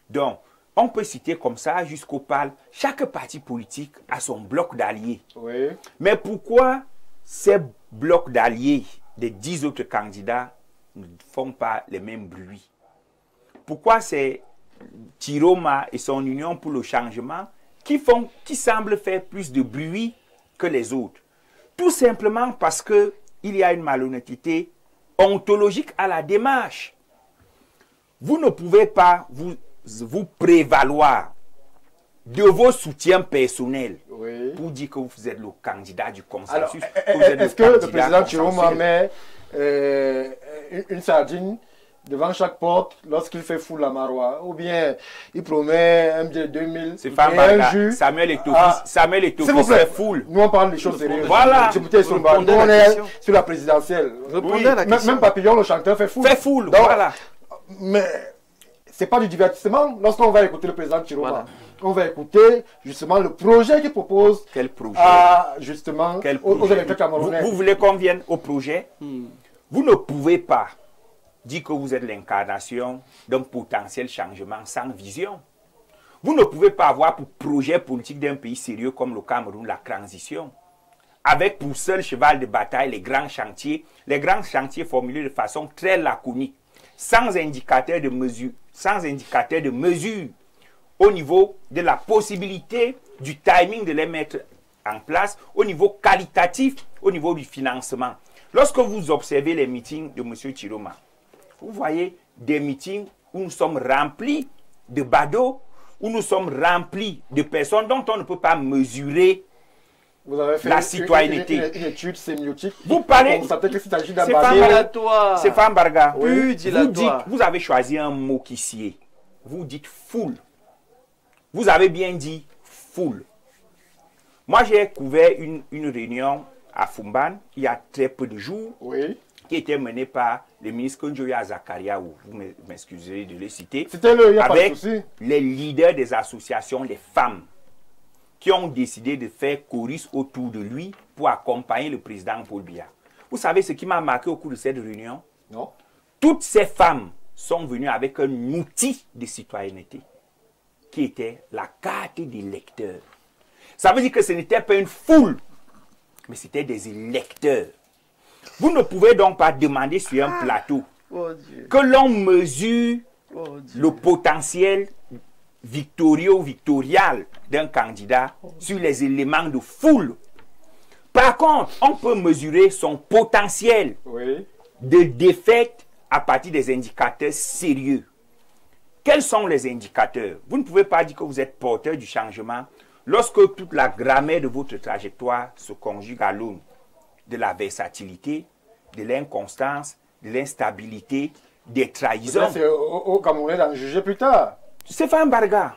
Donc, on peut citer comme ça jusqu'au PAL. Chaque parti politique a son bloc d'alliés. Oui. Mais pourquoi ces blocs d'alliés des 10 autres candidats ne font pas les mêmes bruits? Pourquoi c'est Chiroma et son Union pour le changement qui semblent faire plus de bruit que les autres? Tout simplement parce qu'il y a une malhonnêteté ontologique à la démarche. Vous ne pouvez pas vous prévaloir de vos soutiens personnels pour dire que vous êtes le candidat du consensus. Est-ce que le président Chiroma met une sardine devant chaque porte lorsqu'il fait foule la Marois, ou bien il promet un billet 2000 et un jus? Samuel Etofi fait foule. Nous on parle des choses sérieuses. Voilà. Nous on est sur la présidentielle. Répondez à la question. Même Papillon, le chanteur, fait foule. Donc, voilà. Mais c'est pas du divertissement. Lorsqu'on va écouter le président Chiroma, on va écouter justement le projet qu'il propose. Quel projet? Justement, Quel aux projet? électeurs camerounais. Vous voulez qu'on vienne au projet? Vous ne pouvez pas dire que vous êtes l'incarnation d'un potentiel changement sans vision. Vous ne pouvez pas avoir pour projet politique d'un pays sérieux comme le Cameroun la transition, avec pour seul cheval de bataille les grands chantiers formulés de façon très laconique, sans indicateur de mesure au niveau de la possibilité du timing de les mettre en place, au niveau qualitatif, au niveau du financement. Lorsque vous observez les meetings de M. Chiroma, vous voyez des meetings où nous sommes remplis de badauds, où nous sommes remplis de personnes dont on ne peut pas mesurer Vous avez fait la citoyenneté. Une étude sémiotique. Vous parlez... C'est Fambarga. Vous avez choisi un mot qui sied. Vous dites foule. Vous avez bien dit foule. Moi, j'ai couvert une réunion à Fumban il y a très peu de jours, qui était menée par le ministre Konjoya Zakaria, vous m'excuserez de le citer, avec les leaders des associations des femmes qui ont décidé de faire chorus autour de lui pour accompagner le président Paul Biya. Vous savez ce qui m'a marqué au cours de cette réunion? Non. Toutes ces femmes sont venues avec un outil de citoyenneté qui était la carte d'électeur. Ça veut dire que ce n'était pas une foule, mais c'était des électeurs. Vous ne pouvez donc pas demander sur un plateau que l'on mesure le potentiel victorial d'un candidat sur les éléments de foule. Par contre, on peut mesurer son potentiel de défaite à partir des indicateurs sérieux. Quels sont les indicateurs? Vous ne pouvez pas dire que vous êtes porteur du changement lorsque toute la grammaire de votre trajectoire se conjugue à l'aune de la versatilité, de l'inconstance, de l'instabilité, des trahisons. C'est au Camerounais d'en juger plus tard. Stéphane Barga,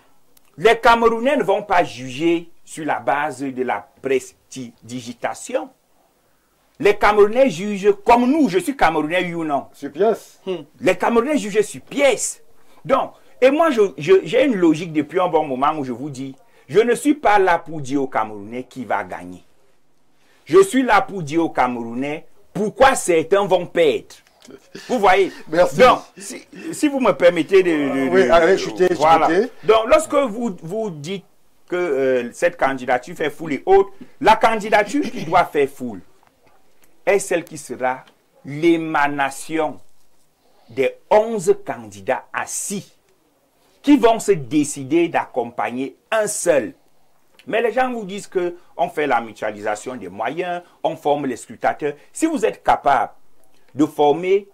les Camerounais ne vont pas juger sur la base de la prestidigitation. Les Camerounais jugent comme nous. Je suis Camerounais, oui ou non? Sur pièce. Les Camerounais jugent sur pièce. Donc, et moi, j'ai une logique depuis un bon moment où je vous dis, je ne suis pas là pour dire aux Camerounais qui va gagner. Je suis là pour dire aux Camerounais pourquoi certains vont perdre. Vous voyez? Merci. Donc, si vous me permettez allez, chuter. Donc, lorsque vous dites que cette candidature fait foule et autres, la candidature qui doit faire foule est celle qui sera l'émanation des 11 candidats assis qui vont se décider d'accompagner un seul. Mais les gens vous disent qu'on fait la mutualisation des moyens, on forme les scrutateurs. Si vous êtes capable de former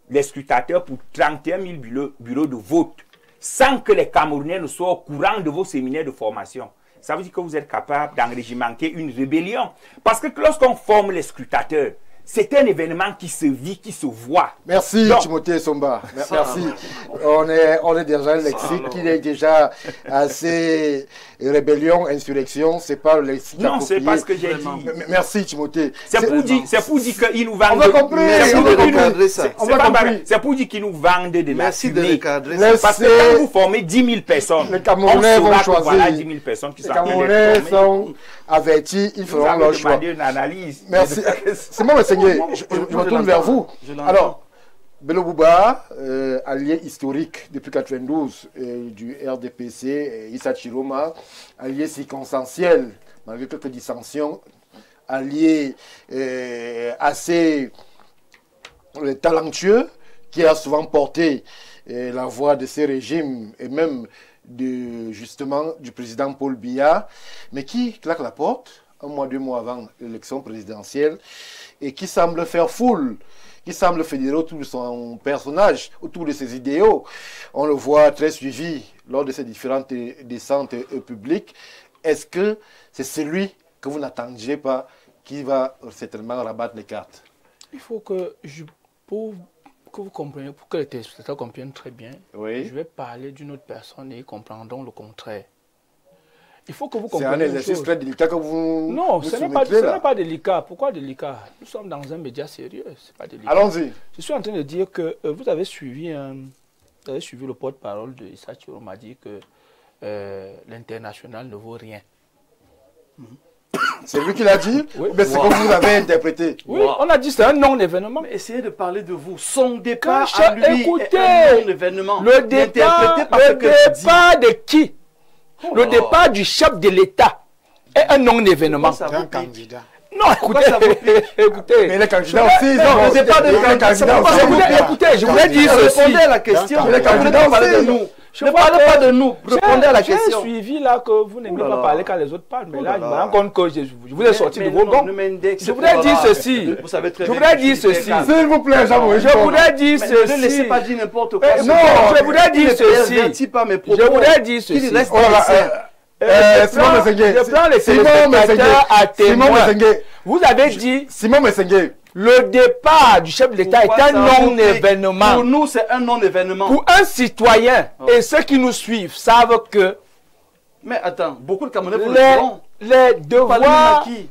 les scrutateurs pour 31 000 bureaux de vote sans que les Camerounais ne soient au courant de vos séminaires de formation, ça veut dire que vous êtes capable d'enrégimenter une rébellion. Parce que lorsqu'on forme les scrutateurs, c'est un événement qui se vit, qui se voit. Merci Timothée Somba. Merci. On est déjà le lexique qui est déjà assez rébellion, insurrection. C'est pas le lexique. Non, c'est pas ce que j'ai dit. Merci Timothée. C'est pour dire qu'ils nous vendent. On va comprendre. C'est pour dire qu'ils nous vendent de la fumée. Parce que quand vous formez 10 000 personnes, les Camerounais vont choisir. Voilà 10 000 personnes qui les Camerounais sont avertis, ils feront leur choix. Une analyse. Merci. C'est moi, Seigneur. Je me tourne vers vous. Alors, Bello Bouba, allié historique depuis 1992 du RDPC, Issa Chiroma, allié circonstanciel, malgré quelques dissensions, allié assez talentueux, qui a souvent porté la voix de ces régimes et même justement du président Paul Biya, mais qui claque la porte un mois, 2 mois avant l'élection présidentielle, et qui semble faire foule, qui semble fédérer autour de son personnage, autour de ses idéaux. On le voit très suivi lors de ces différentes descentes publiques. Est-ce que c'est celui que vous n'attendiez pas qui va certainement rabattre les cartes? Il faut que vous compreniez, pour que les téléspectateurs comprennent très bien, je vais parler d'une autre personne et ils comprendront le contraire. Il faut que vous compreniez. C'est un exercice très délicat que vous. Non, ce n'est pas délicat. Pourquoi délicat? Nous sommes dans un média sérieux. C'est pas délicat. Allons-y. Je suis en train de dire que vous avez suivi le porte-parole de Issa Chiroma, dit que l'international ne vaut rien. C'est lui qui l'a dit, mais c'est comme vous l'avez interprété. Oui, on a dit c'est un non-événement. Mais essayez de parler de vous. Son départ à lui écoutez, est un non-événement. Le départ de qui? Le départ du chef de l'État est un non-événement. C'est un candidat. Non, écoutez. Mais les candidats aussi, non, le départ de écoutez, je voulais dire ceci. Répondez à la question. Les candidats aussi. Je Ne vois parlez que pas de nous. Répondez à la question. J'ai suivi là que vous n'aimez Oh là pas là. parler quand les autres parlent. Mais Oh là, là je me là. rends compte que je vous ai sorti de vos non, gonds. ne m'indexez Je pas. voudrais dire Voilà. ceci. Vous savez très Je bien voudrais que dire je suis ceci. calme. S'il vous plaît, Jean-Marie. Je voudrais dire Mais ne laissez ceci. pas dire n'importe quoi. Non, je voudrais dire Ne ceci. pervertis pas mes propos. Je voudrais dire ceci. Qu'il reste Oh là là, sincère. Simon Messengue. Je prends les Simon téléspectateurs à Messengue. Simon témoin. Messengue. Vous avez dit Simon Messengue. le départ du chef de l'État est Pourquoi un ça vous plaît? non-événement. Pour nous, c'est un non-événement. Pour un citoyen, et ceux qui nous suivent savent que Mais attends, beaucoup de Camerounais vous le diront.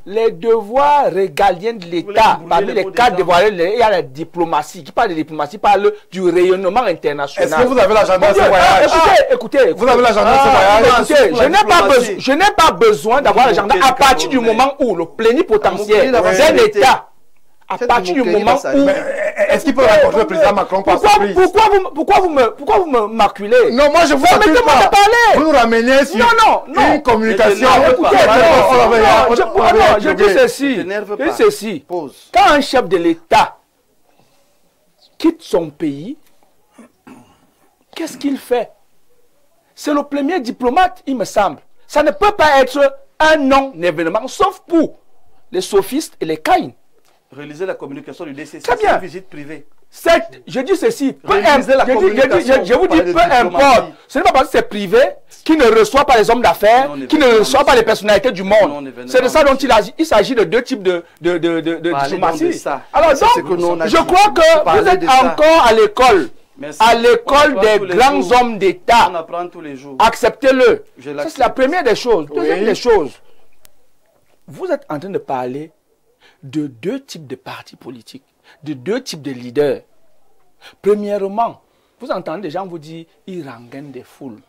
les devoirs régaliens de l'État, brûler parmi les les mots des quatre gens. devoirs, il y a la diplomatie. Qui parle de diplomatie parle du rayonnement international. Est-ce que vous avez l'agenda de ce Mon Dieu, voyage? écoutez, Vous avez l'agenda de ce voyage? écoutez, pour la diplomatie. je n'ai pas besoin d'avoir Vous l'agenda moquez à du partir du Camerounais. moment où le plénipotentiaire Vous moquez d'un la État, à Cette partir du moquerie moment va s'arrêter. où... Mais est-ce qu'il peut rencontrer le président Macron par surprise? Pourquoi vous me maculez? Non, moi je vous Permettez-moi accuse pas. de parler. Vous nous ramenez sur Non. une communication. Écoutez, Je dis ceci. Ne t'énerve Je pas. dis ceci. Pause. Quand un chef de l'État quitte son pays, qu'est-ce qu'il fait? C'est le premier diplomate, il me semble. Ça ne peut pas être un non-événement, sauf pour les sophistes et les caïns. Réaliser la communication du DCC, Très c'est bien. une visite privée. Je dis ceci, Réaliser la communication, je vous dis, parler de peu importe, diplomatie. ce n'est pas parce que c'est privé, qui ne reçoit pas les hommes d'affaires, Non, qui ne événement, reçoit pas les personnalités du monde. Non, événement, C'est de ça dont monsieur. il s'agit de deux types de Parlez donc de diplomatie. ça. Alors C'est donc, ce que nous, on a je dit. crois que vous Parlez êtes de ça. encore à l'école, Merci. à On l'école apprend des tous les grands jours. hommes d'État. On apprend tous les jours. Acceptez-le. Je Ça, l'accepte. c'est la première des choses. Deuxième Oui. des choses, vous êtes en train de parler de deux types de partis politiques, de deux types de leaders. Premièrement, vous entendez des gens vous dire ils rengainent des foules.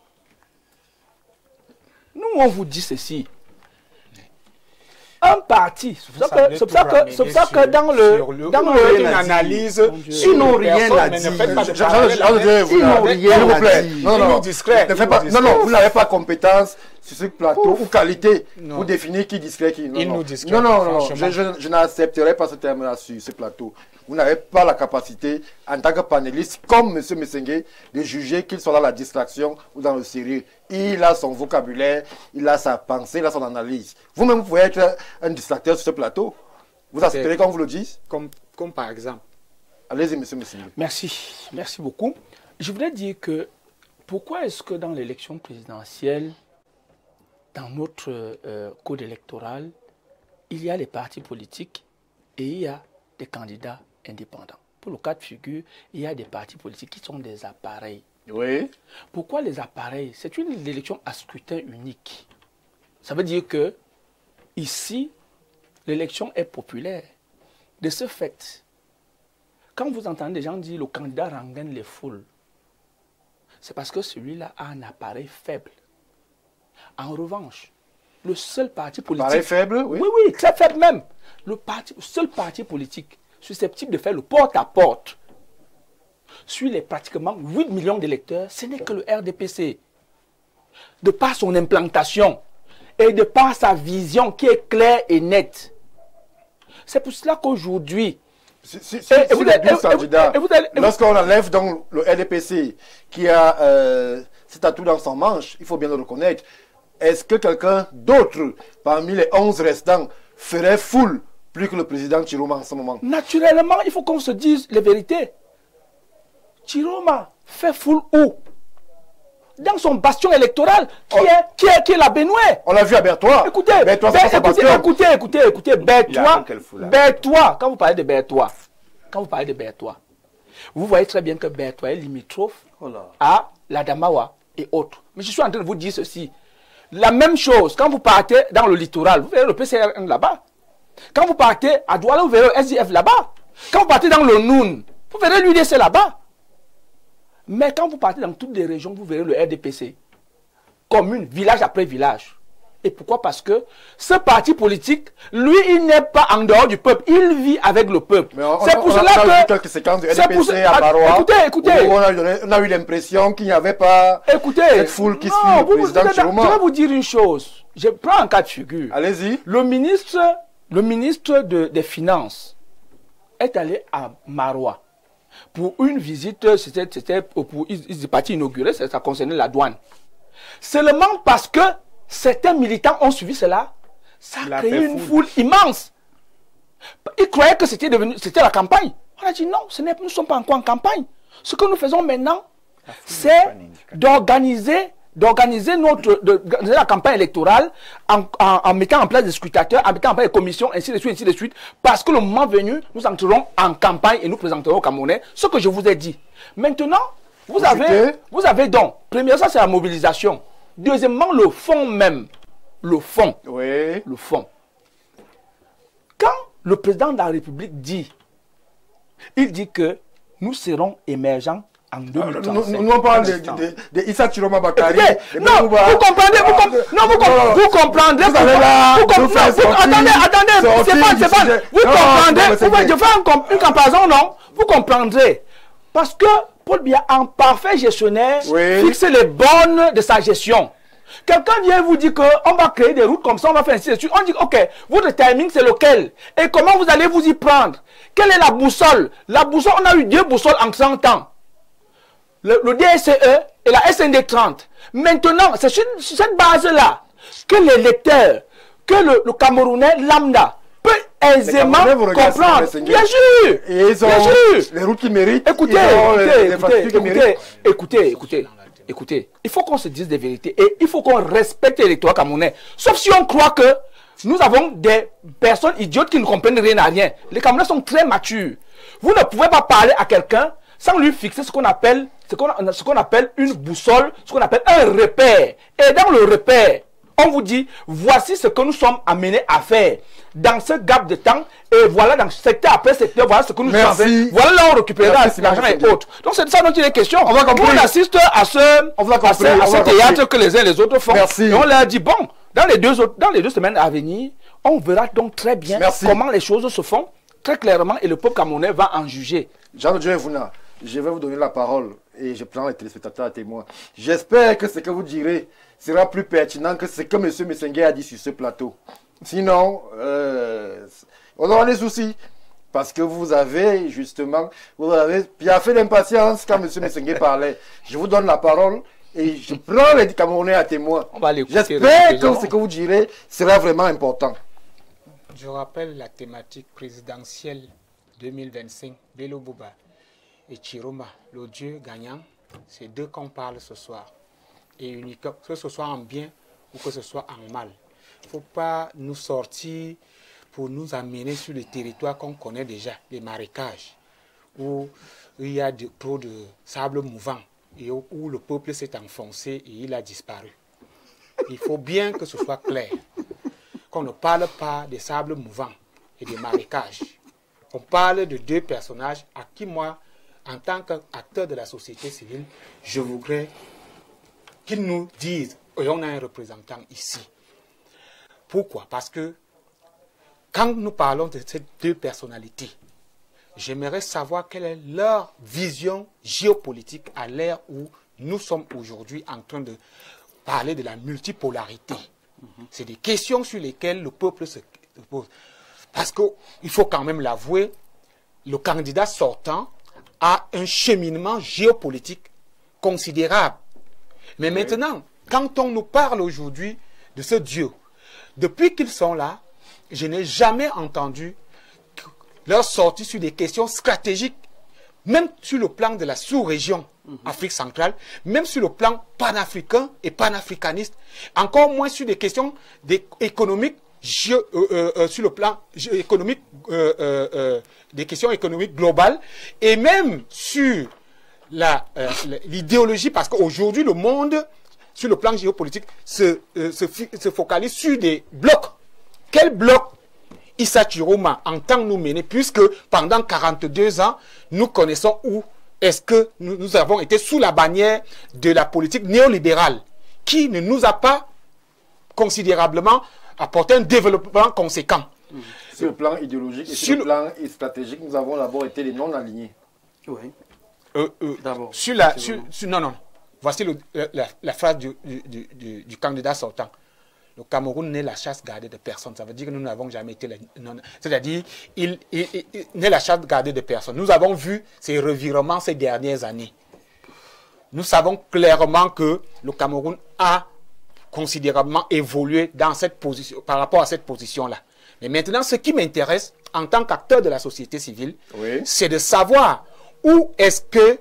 Nous, on vous dit ceci. Un parti, c'est pour ça que dans une analyse Ils n'ont rien à dire. S'il vous plaît. Non, non. Non, vous n'avez pas compétence sur ce plateau ou qualité pour définir qui est discret, qui Il non. nous discrète, Non, franchement. je n'accepterai pas ce terme-là sur ce plateau. Vous n'avez pas la capacité, en tant que panéliste, comme M. Messengue, de juger qu'il soit dans la distraction ou dans le sérieux. Il a son vocabulaire, il a sa pensée, il a son analyse. Vous-même, vous pouvez être un distracteur sur ce plateau. Vous accepterez qu'on vous le dise? Comme par exemple. Allez-y, M. Messengue. Merci beaucoup. Je voudrais dire que pourquoi est-ce que dans l'élection présidentielle, dans notre code électoral, il y a les partis politiques et il y a des candidats indépendants. Pour le cas de figure, il y a des partis politiques qui sont des appareils. Oui. Pourquoi les appareils? C'est une élection à scrutin unique. Ça veut dire que ici, l'élection est populaire. De ce fait, quand vous entendez des gens dire le candidat rengaine les foules, c'est parce que celui-là a un appareil faible. En revanche, le seul parti politique... Appareil faible, oui. Oui, très faible même. Le seul parti politique susceptible de faire le porte-à-porte sur les pratiquement 8 millions d'électeurs, ce n'est que le RDPC. De par son implantation et de par sa vision qui est claire et nette. C'est pour cela qu'aujourd'hui... Lorsqu'on enlève donc le RDPC qui a cet atout dans son manche, il faut bien le reconnaître, est-ce que quelqu'un d'autre parmi les 11 restants ferait foule plus que le président Chiroma en ce moment? Naturellement, il faut qu'on se dise les vérités. Chiroma fait foule où? Dans son bastion électoral, qui est la Benoué. On l'a vu à Bertois. Écoutez, Bertois, quand vous parlez de Bertois, vous voyez très bien que Bertois est limitrophe à l'Adamawa et autres. Mais je suis en train de vous dire ceci. La même chose, quand vous partez dans le littoral, vous verrez le PCRN là-bas. Quand vous partez à Douala, vous verrez le SDF là-bas. Quand vous partez dans le Noun, vous verrez l'UDC là-bas. Mais quand vous partez dans toutes les régions, vous verrez le RDPC. Commune, village après village. Et pourquoi? Parce que ce parti politique, lui, il n'est pas en dehors du peuple. Il vit avec le peuple. C'est pour cela que... On a vu quelques séquences du RDPC à Barois. Écoutez. On a eu l'impression qu'il n'y avait pas cette foule qui suit le président Chiroma. Je vais vous dire une chose. Je prends un cas de figure. Allez-y. Le ministre des Finances est allé à Marois. pour une visite, c'était pour ils partis inaugurer, ça concernait la douane. Seulement parce que certains militants ont suivi cela, ça a créé une foule immense. Ils croyaient que c'était la campagne. On a dit non, nous ne sommes pas encore en campagne. Ce que nous faisons maintenant, c'est d'organiser la campagne électorale en mettant en place des scrutateurs, en mettant en place des commissions, ainsi de suite, parce que le moment venu, nous entrerons en campagne et nous présenterons aux Camerounais ce que je vous ai dit. Maintenant, vous avez donc, premièrement, ça c'est la mobilisation. Deuxièmement, le fond même. Le fond. Oui. Le fond. Quand le président de la République dit, il dit que nous serons émergents en 2035. Nous on parle de Issa Chiroma Bakari. Non, vous comprendrez, vous comprendrez. Attendez, c'est pas. Vous comprendrez, je fais une comparaison, non? Vous comprendrez. Parce que Paul Biya, en parfait gestionnaire, fixe les bornes de sa gestion. Quelqu'un vient vous dire qu'on va créer des routes comme ça, on va faire ainsi de suite. On dit, ok, votre timing c'est lequel? Et comment vous allez vous y prendre? Quelle est la boussole? La boussole, on a eu 2 boussoles en 30 ans. Le DSE et la SND 30. Maintenant, c'est sur cette base-là que les lecteurs, que le Camerounais lambda peut aisément comprendre. Bien sûr! Et ils ont les routes qui méritent. Écoutez, il faut qu'on se dise des vérités et il faut qu'on respecte l'électorat camerounais. Sauf si on croit que nous avons des personnes idiotes qui ne comprennent rien à rien. Les Camerounais sont très matures. Vous ne pouvez pas parler à quelqu'un sans lui fixer ce qu'on appelle une boussole, ce qu'on appelle un repère. Et dans le repère, on vous dit, voici ce que nous sommes amenés à faire dans ce gap de temps, et voilà dans secteur après secteur, voilà ce que nous sommes fait. Voilà là où on récupérera l'argent et autres. Donc c'est de ça dont il est question. On assiste à ce théâtre que les uns et les autres font. Et on leur dit, bon, dans les deux semaines à venir, on verra donc très bien comment les choses se font, très clairement, et le peuple camerounais va en juger. Jean-Dieu Vouna, je vais vous donner la parole et je prends les téléspectateurs à témoin. J'espère que ce que vous direz sera plus pertinent que ce que M. Messengue a dit sur ce plateau. Sinon, on aura des soucis. Parce que vous avez justement, piaffé d'impatience quand M. Messengue parlait. Je vous donne la parole et je prends les Camerounais à témoin. J'espère que ce que vous direz sera vraiment important. Je rappelle la thématique présidentielle 2025, Bello Bouba et Chiroma, le dieu gagnant. C'est d'eux qu'on parle ce soir. Et uniquement, que ce soit en bien ou que ce soit en mal. Il ne faut pas nous sortir pour nous amener sur les territoires qu'on connaît déjà, les marécages, où il y a trop de sable mouvant et où le peuple s'est enfoncé et il a disparu. Il faut bien que ce soit clair, qu'on ne parle pas des sables mouvants et des marécages. On parle de 2 personnages à qui moi, en tant qu'acteur de la société civile, je voudrais qu'ils nous disent, et on a un représentant ici. Pourquoi? Parce que quand nous parlons de ces 2 personnalités, j'aimerais savoir quelle est leur vision géopolitique à l'ère où nous sommes aujourd'hui en train de parler de la multipolarité. C'est des questions sur lesquelles le peuple se pose. Parce qu'il faut quand même l'avouer, le candidat sortant a un cheminement géopolitique considérable. Mais maintenant, quand on nous parle aujourd'hui de ce Dieu, depuis qu'ils sont là, je n'ai jamais entendu leur sortie sur des questions stratégiques, même sur le plan de la sous-région Afrique centrale, même sur le plan panafricain et panafricaniste, encore moins sur des questions économiques, sur le plan économique, des questions économiques globales, et même sur l'idéologie, parce qu'aujourd'hui le monde, sur le plan géopolitique, se focalise sur des blocs. Quel bloc Issa Chiroma entend nous mener, puisque pendant 42 ans, nous connaissons où est-ce que nous avons été sous la bannière de la politique néolibérale, qui ne nous a pas considérablement apporté un développement conséquent. Sur le plan idéologique et sur le plan stratégique, nous avons d'abord été les non-alignés. Oui. D'abord. Non. Voici la phrase du candidat sortant. le Cameroun n'est la chasse gardée de personne. Ça veut dire que nous n'avons jamais été... C'est-à-dire, il n'est la chasse gardée de personne. Nous avons vu ces revirements ces dernières années. Nous savons clairement que le Cameroun a considérablement évolué dans cette position, par rapport à cette position-là. Mais maintenant, ce qui m'intéresse en tant qu'acteur de la société civile, c'est de savoir où est-ce que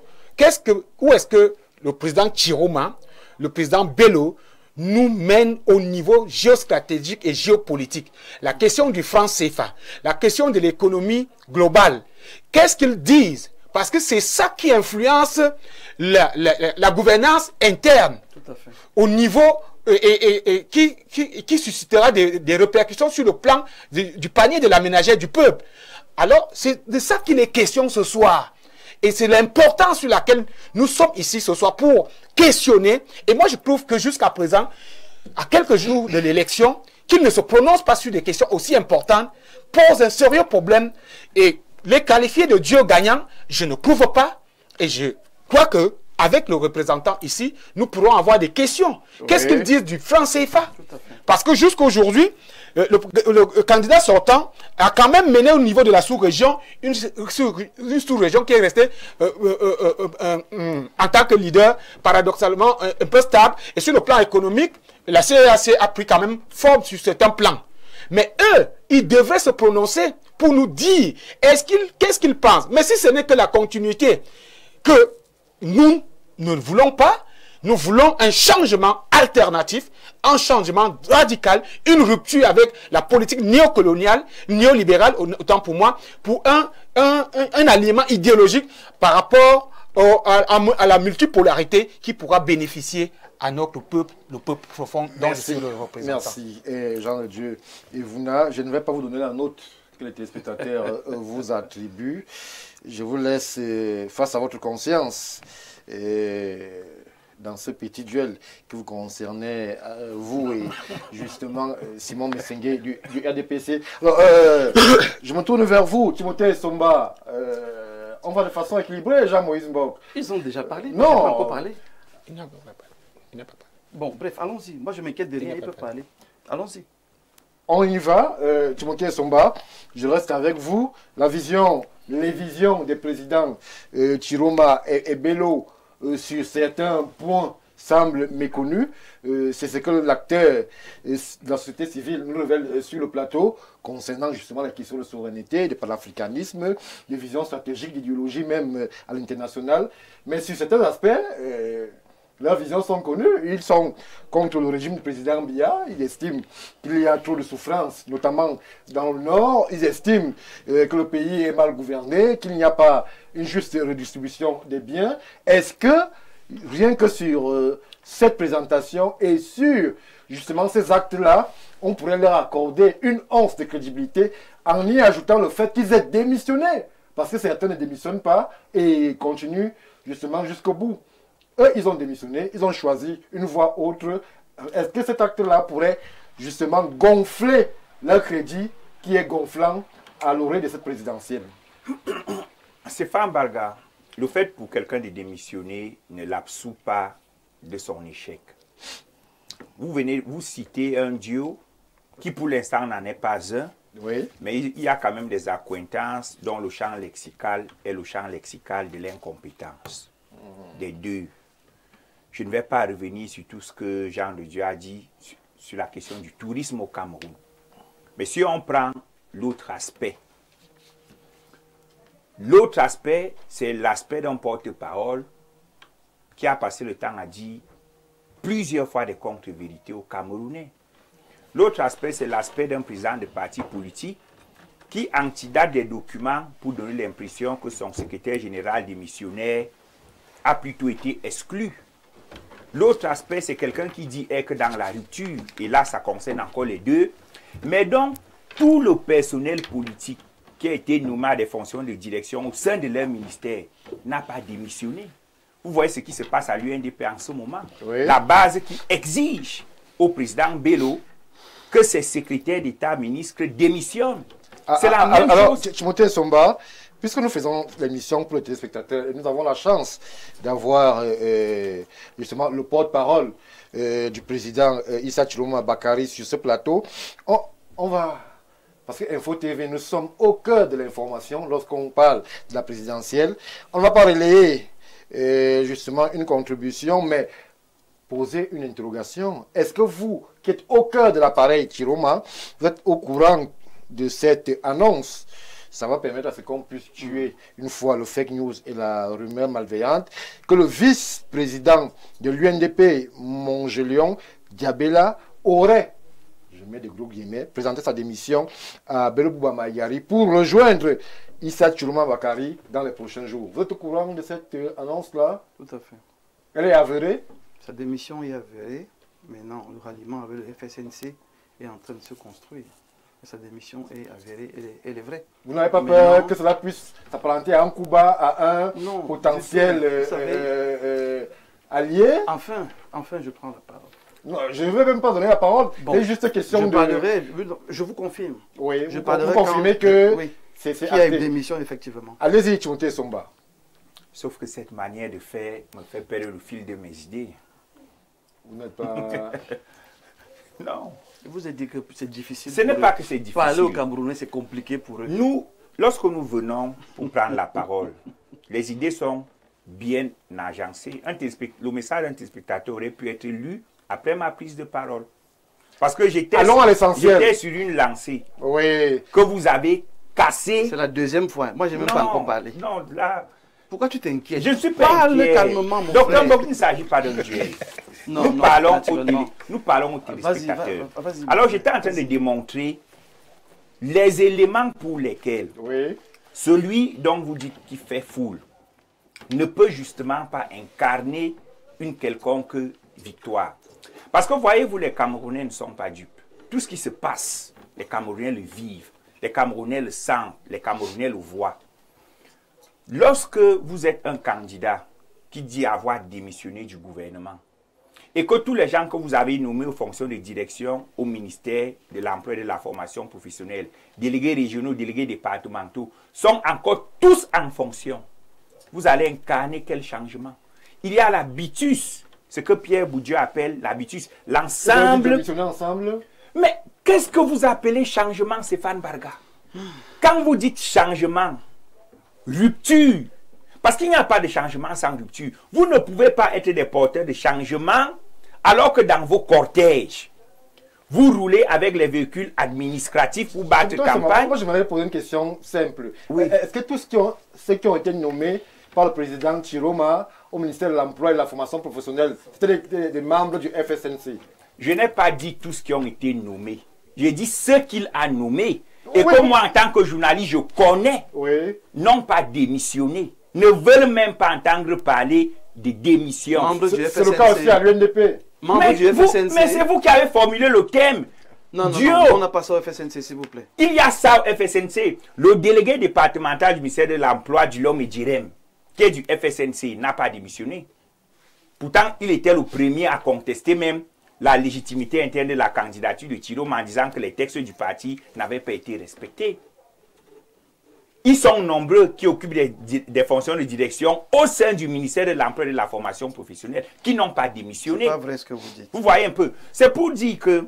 le président Chiroma, le président Bello, nous mène au niveau géostratégique et géopolitique. La question du franc CFA, la question de l'économie globale, qu'est-ce qu'ils disent? Parce que c'est ça qui influence la gouvernance interne. Tout à fait. Au niveau et qui suscitera des répercussions sur le plan du panier de la ménagère du peuple. Alors, c'est de ça qu'il est question ce soir. Et c'est l'importance sur laquelle nous sommes ici ce soir pour questionner. Et moi, je trouve que jusqu'à présent, à quelques jours de l'élection, qu'il ne se prononce pas sur des questions aussi importantes, pose un sérieux problème. Et les qualifier de Dieu gagnant, je ne trouve pas. Et je crois que avec le représentant ici, nous pourrons avoir des questions. Qu'est-ce qu'ils disent du franc CFA? Parce que jusqu'à aujourd'hui, le candidat sortant a quand même mené au niveau de la sous-région une sous-région qui est restée en tant que leader paradoxalement un peu stable. Et sur le plan économique, la CEAC a pris quand même forme sur certains plans. Mais eux, ils devraient se prononcer pour nous dire qu'est-ce qu'ils pensent. Mais si ce n'est que la continuité, que nous ne voulons pas, nous voulons un changement alternatif, un changement radical, une rupture avec la politique néocoloniale, néolibérale, autant pour moi, pour un alignement idéologique par rapport à la multipolarité qui pourra bénéficier à notre peuple, le peuple profond dont je suis le représentant. Merci. Et Jean de Dieu Evuna, je ne vais pas vous donner la note que les téléspectateurs vous attribuent. Je vous laisse face à votre conscience dans ce petit duel qui vous concernait, vous et justement Simon Messengue du RDPC. Alors, je me tourne vers vous, Timothée Somba. On va de façon équilibrée, Jean-Moïse Mbok. Ils ont déjà parlé? Non. Ils n'ont pas encore parlé. Il n'a pas parlé. Bon, bref, allons-y. Moi, je m'inquiète de rien, ils peuvent parler. Allons-y. On y va, Timothée Somba. Je reste avec vous. Les visions des présidents Chiroma et Bello sur certains points semblent méconnus. C'est ce que l'acteur de la société civile nous révèle sur le plateau concernant justement la question de souveraineté, de panafricanisme, de visions stratégiques, d'idéologie même à l'international. Mais sur certains aspects, leurs visions sont connues. Ils sont contre le régime du président Biya. Ils estiment qu'il y a trop de souffrance, notamment dans le Nord. Ils estiment que le pays est mal gouverné, qu'il n'y a pas une juste redistribution des biens. Est-ce que, rien que sur cette présentation et sur justement ces actes-là, on pourrait leur accorder une once de crédibilité en y ajoutant le fait qu'ils aient démissionné? Parce que certains ne démissionnent pas et continuent justement jusqu'au bout. Eux, ils ont démissionné, ils ont choisi une voie autre. Est-ce que cet acte-là pourrait justement gonfler leur crédit qui est gonflant à l'orée de cette présidentielle? Stéphane Barga, le fait pour quelqu'un de démissionner ne l'absout pas de son échec. Vous citez un duo qui pour l'instant n'en est pas un, oui, mais il y a quand même des accointances dont le champ lexical est le champ lexical de l'incompétence des deux. Je ne vais pas revenir sur tout ce que Jean de Dieu a dit sur la question du tourisme au Cameroun. Mais si on prend l'autre aspect, c'est l'aspect d'un porte-parole qui a passé le temps à dire plusieurs fois des contre-vérités aux Camerounais. L'autre aspect, c'est l'aspect d'un président de parti politique qui antidate des documents pour donner l'impression que son secrétaire général démissionnaire a plutôt été exclu. L'autre aspect, c'est quelqu'un qui dit que dans la rupture, et là ça concerne encore les deux, mais donc tout le personnel politique qui a été nommé à des fonctions de direction au sein de leur ministère n'a pas démissionné. Vous voyez ce qui se passe à l'UNDP en ce moment. Oui. La base qui exige au président Bello que ses secrétaires d'État ministres démissionnent. C'est la même alors, chose. Timothée Somba, puisque nous faisons l'émission pour les téléspectateurs, et nous avons la chance d'avoir justement le porte-parole du président Issa Chilombo Bakary sur ce plateau, on va... Parce que Info TV, nous sommes au cœur de l'information lorsqu'on parle de la présidentielle. On ne va pas relayer justement une contribution, mais poser une interrogation. Est-ce que vous, qui êtes au cœur de l'appareil Chiroma, vous êtes au courant de cette annonce? Ça va permettre à ce qu'on puisse tuer une fois le fake news et la rumeur malveillante, que le vice-président de l'UNDP, Mongelion, Diabela, aurait, je mets des gros guillemets, présenté sa démission à Bello Bouba Mayari pour rejoindre Issa Chilombo Bakary dans les prochains jours. Vous êtes au courant de cette annonce-là? Tout à fait. Elle est avérée? Sa démission est avérée. Maintenant, le ralliement avec le FSNC est en train de se construire. Sa démission est avérée, elle est vraie. Vous n'avez pas peur que cela puisse s'apparenter à un coup bas, à un potentiel allié? Enfin, je prends la parole. Non, je ne veux même pas donner la parole. Bon, c'est juste question je vous confirme. Oui, je vous confirmez que c'est qu'il y a une démission, effectivement. Allez-y, Timothée Somba. Sauf que cette manière de faire me fait perdre le fil de mes idées. Vous n'êtes pas... Non. Vous avez dit que c'est difficile. Ce n'est pas que c'est difficile. Parler aux Camerounais, c'est compliqué pour eux. Nous, lorsque nous venons pour prendre la parole, les idées sont bien agencées. Le message d'un téléspectateur aurait pu être lu après ma prise de parole. Parce que j'étais sur une lancée que vous avez cassée. C'est la deuxième fois. Moi, je n'ai même pas encore parlé. Non, là... Pourquoi tu t'inquiètes? Je ne suis pas inquiet. Calmement, mon Docteur frère. Mbok, il ne s'agit pas d'un duel. Nous parlons aux téléspectateurs. Alors, j'étais en train de démontrer les éléments pour lesquels celui dont vous dites qu'il fait foule ne peut justement pas incarner une quelconque victoire. Parce que voyez-vous, les Camerounais ne sont pas dupes. Tout ce qui se passe, les Camerounais le vivent, les Camerounais le sentent, les Camerounais le voient. Lorsque vous êtes un candidat qui dit avoir démissionné du gouvernement et que tous les gens que vous avez nommés aux fonctions de direction au ministère de l'Emploi et de la Formation professionnelle, délégués régionaux, délégués départementaux, sont encore tous en fonction, vous allez incarner quel changement? Il y a l'habitus, ce que Pierre Bourdieu appelle l'habitus, l'ensemble. Mais qu'est-ce que vous appelez changement, Stéphane Barga? Quand vous dites changement, rupture, parce qu'il n'y a pas de changement sans rupture. Vous ne pouvez pas être des porteurs de changement alors que dans vos cortèges, vous roulez avec les véhicules administratifs pour battre campagne. Moi, j'aimerais poser une question simple. Est-ce que tous ceux qui ont été nommés par le président Chiroma au ministère de l'Emploi et de la Formation professionnelle, c'était des membres du FSNC? Je n'ai pas dit tous qui ont été nommés. J'ai dit ceux qu'il a nommés. Et que moi, en tant que journaliste, je connais, n'ont pas démissionné, ne veulent même pas entendre parler de démission. C'est le cas aussi à l'UNDP. Mais c'est vous qui avez formulé le thème. Non, on n'a pas ça au FSNC, s'il vous plaît. Il y a ça au FSNC. Le délégué départemental du ministère de l'Emploi, du l'Homme et Djirem, qui est du FSNC, n'a pas démissionné. Pourtant, il était le premier à contester même la légitimité interne de la candidature de Chilombo en disant que les textes du parti n'avaient pas été respectés. Ils sont nombreux qui occupent des fonctions de direction au sein du ministère de l'Emploi et de la Formation professionnelle qui n'ont pas démissionné. C'est pas vrai ce que vous dites. Vous voyez un peu. C'est pour dire que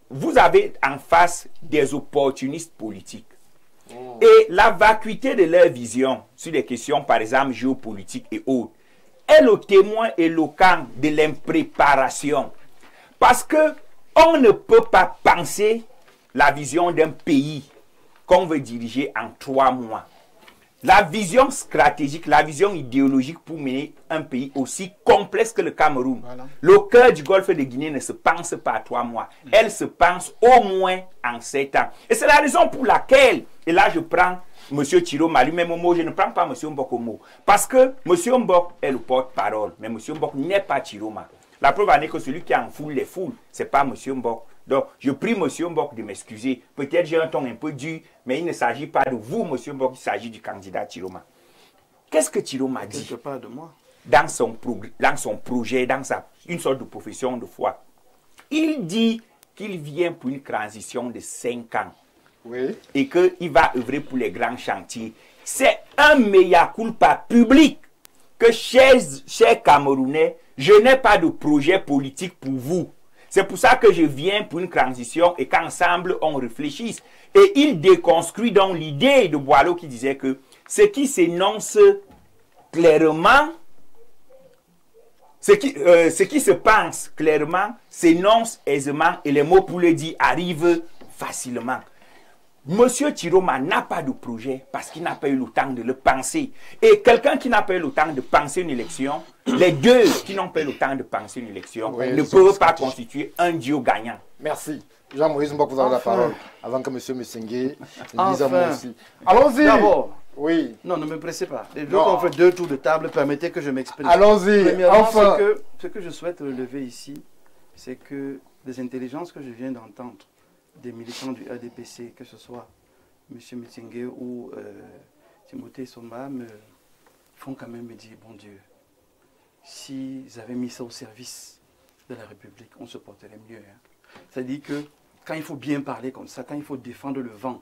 vous avez en face des opportunistes politiques. Et la vacuité de leur vision sur des questions, par exemple, géopolitiques et autres, est le témoin éloquent de l'impréparation. Parce que on ne peut pas penser la vision d'un pays qu'on veut diriger en 3 mois. La vision stratégique, la vision idéologique pour mener un pays aussi complexe que le Cameroun. Le cœur du golfe de Guinée ne se pense pas à 3 mois. Elle se pense au moins en 7 ans. Et c'est la raison pour laquelle, et là je prends M. Chiroma lui-même au mot, je ne prends pas M. Mbok au mot. Parce que M. Mbok est le porte-parole, mais M. Mbok n'est pas Chiroma. La preuve en est que celui qui en foule les foules, ce n'est pas M. Mbok. Donc, je prie M. Mbok de m'excuser. Peut-être j'ai un ton un peu dur, mais il ne s'agit pas de vous, M. Mbok, il s'agit du candidat Chiroma. Qu'est-ce que Chiroma dit de moi. Dans son projet, dans une sorte de profession de foi? Il dit qu'il vient pour une transition de 5 ans. Oui. et qu'il va œuvrer pour les grands chantiers. C'est un mea culpa public que, chers Camerounais, je n'ai pas de projet politique pour vous. C'est pour ça que je viens pour une transition et qu'ensemble on réfléchisse. Et il déconstruit donc l'idée de Boileau qui disait que ce qui s'énonce clairement, ce qui se pense clairement s'énonce aisément et les mots pour le dire arrivent facilement. Monsieur Tiroma n'a pas de projet parce qu'il n'a pas eu le temps de le penser. Et quelqu'un qui n'a pas eu le temps de penser une élection, les deux qui n'ont pas eu le temps de penser une élection ne peuvent pas constituer un duo gagnant. Merci. Jean-Maurice Mbok, vous avez la parole avant que monsieur Messengue dise à moi aussi. Allons-y. D'abord, oui. Non, ne me pressez pas. Et donc, on fait 2 tours de table, permettez que je m'exprime. Allons-y. Premièrement, Enfin. ce que je souhaite relever ici, c'est que les intelligences que je viens d'entendre des militants du RDPC, que ce soit M. Messengue ou Timothée Somba, me font quand même me dire, bon Dieu, s'ils avaient mis ça au service de la République, on se porterait mieux. Hein. C'est-à-dire que quand il faut bien parler comme ça, quand il faut défendre le vent,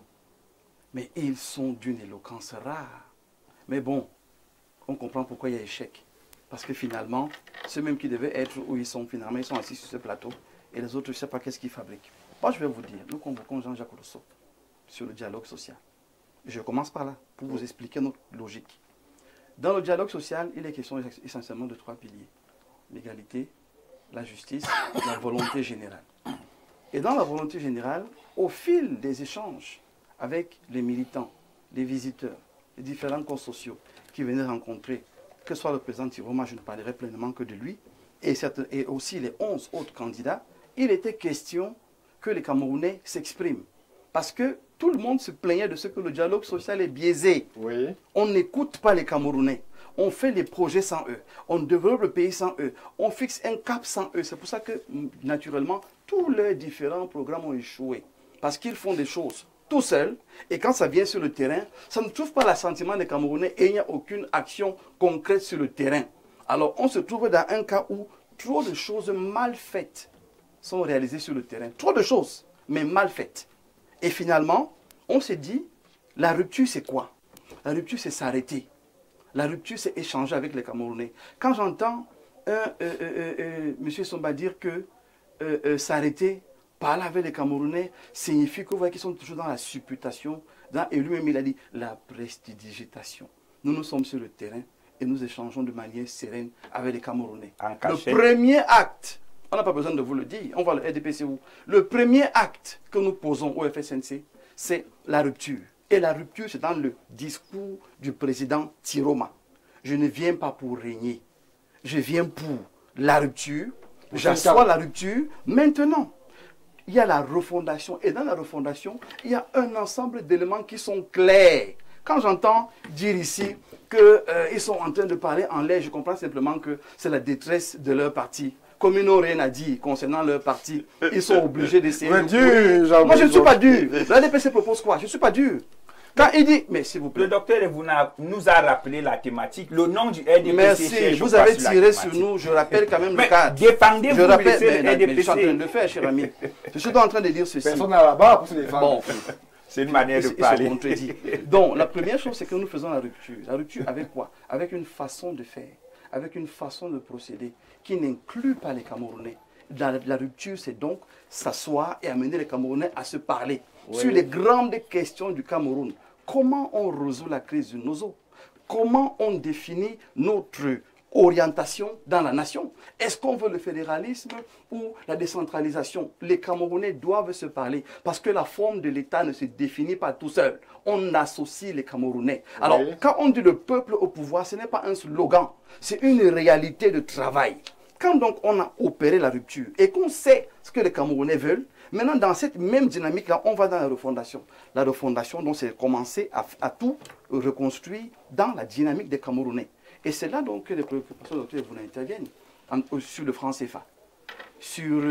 mais ils sont d'une éloquence rare. Mais bon, on comprend pourquoi il y a échec. Parce que finalement, ceux mêmes qui devaient être où ils sont, finalement, ils sont assis sur ce plateau. Et les autres, je ne sais pas qu'est-ce qu'ils fabriquent. Moi, je vais vous dire, nous convoquons Jean-Jacques Rousseau sur le dialogue social. Je commence par là, pour vous expliquer notre logique. Dans le dialogue social, il est question essentiellement de 3 piliers. L'égalité, la justice, la volonté générale. Et dans la volonté générale, au fil des échanges avec les militants, les visiteurs, les différents corps sociaux qui venaient rencontrer, que ce soit le président Tiroma, je ne parlerai pleinement que de lui, et aussi les 11 autres candidats, il était question que les Camerounais s'expriment. Parce que tout le monde se plaignait de ce que le dialogue social est biaisé. Oui. On n'écoute pas les Camerounais. On fait les projets sans eux. On développe le pays sans eux. On fixe un cap sans eux. C'est pour ça que, naturellement, tous les différents programmes ont échoué. Parce qu'ils font des choses tout seuls. Et quand ça vient sur le terrain, ça ne trouve pas l'assentiment des Camerounais et il n'y a aucune action concrète sur le terrain. Alors, on se trouve dans un cas où trop de choses mal faites sont réalisées sur le terrain. Trop de choses, mais mal faites. Et finalement, on s'est dit, la rupture, c'est quoi? La rupture, c'est s'arrêter. La rupture, c'est échanger avec les Camerounais. Quand j'entends M. Somba dire que s'arrêter, parler avec les Camerounais, signifie que vous voyez qu'ils sont toujours dans la supputation. Et lui-même, il a dit la prestidigitation. Nous sommes sur le terrain et nous échangeons de manière sereine avec les Camerounais. Le premier acte, on n'a pas besoin de vous le dire, on va le RDPC où. Le premier acte que nous posons au FSNC, c'est la rupture. Et la rupture, c'est dans le discours du président Tiroma. Je ne viens pas pour régner. Je viens pour la rupture. J'assois la rupture. Maintenant, il y a la refondation. Et dans la refondation, il y a un ensemble d'éléments qui sont clairs. Quand j'entends dire ici qu'ils sont en train de parler en l'air, je comprends simplement que c'est la détresse de leur parti. Comme ils n'ont rien à dire concernant leur parti, ils sont obligés d'essayer. Moi, je ne suis pas dur. La DPC propose quoi? Je ne suis pas dur. Quand il dit, mais s'il vous plaît. Le docteur nous a rappelé la thématique. Le nom du RDPC. Merci, vous avez tiré sur nous. Je rappelle quand même le cadre. Défendez-vous le RDPC. Je suis en train de le faire, cher ami. Je suis en train de dire ceci. Personne n'a là-bas pour se défendre. Bon. C'est une manière de parler. Donc, la première chose, c'est que nous faisons la rupture. La rupture avec quoi? Avec une façon de faire, avec une façon de procéder qui n'inclut pas les Camerounais. La rupture, c'est donc s'asseoir et amener les Camerounais à se parler sur les grandes questions du Cameroun. Comment on résout la crise du Nozo? Comment on définit notre orientation dans la nation? Est-ce qu'on veut le fédéralisme ou la décentralisation? Les Camerounais doivent se parler parce que la forme de l'État ne se définit pas tout seul. On associe les Camerounais. Alors, quand on dit le peuple au pouvoir, ce n'est pas un slogan, c'est une réalité de travail. Quand donc on a opéré la rupture et qu'on sait ce que les Camerounais veulent, maintenant dans cette même dynamique-là, on va dans la refondation. La refondation, donc, c'est commencer à tout reconstruire dans la dynamique des Camerounais. Et c'est là donc que les préoccupations de Dr. Bouna interviennent sur le franc CFA, sur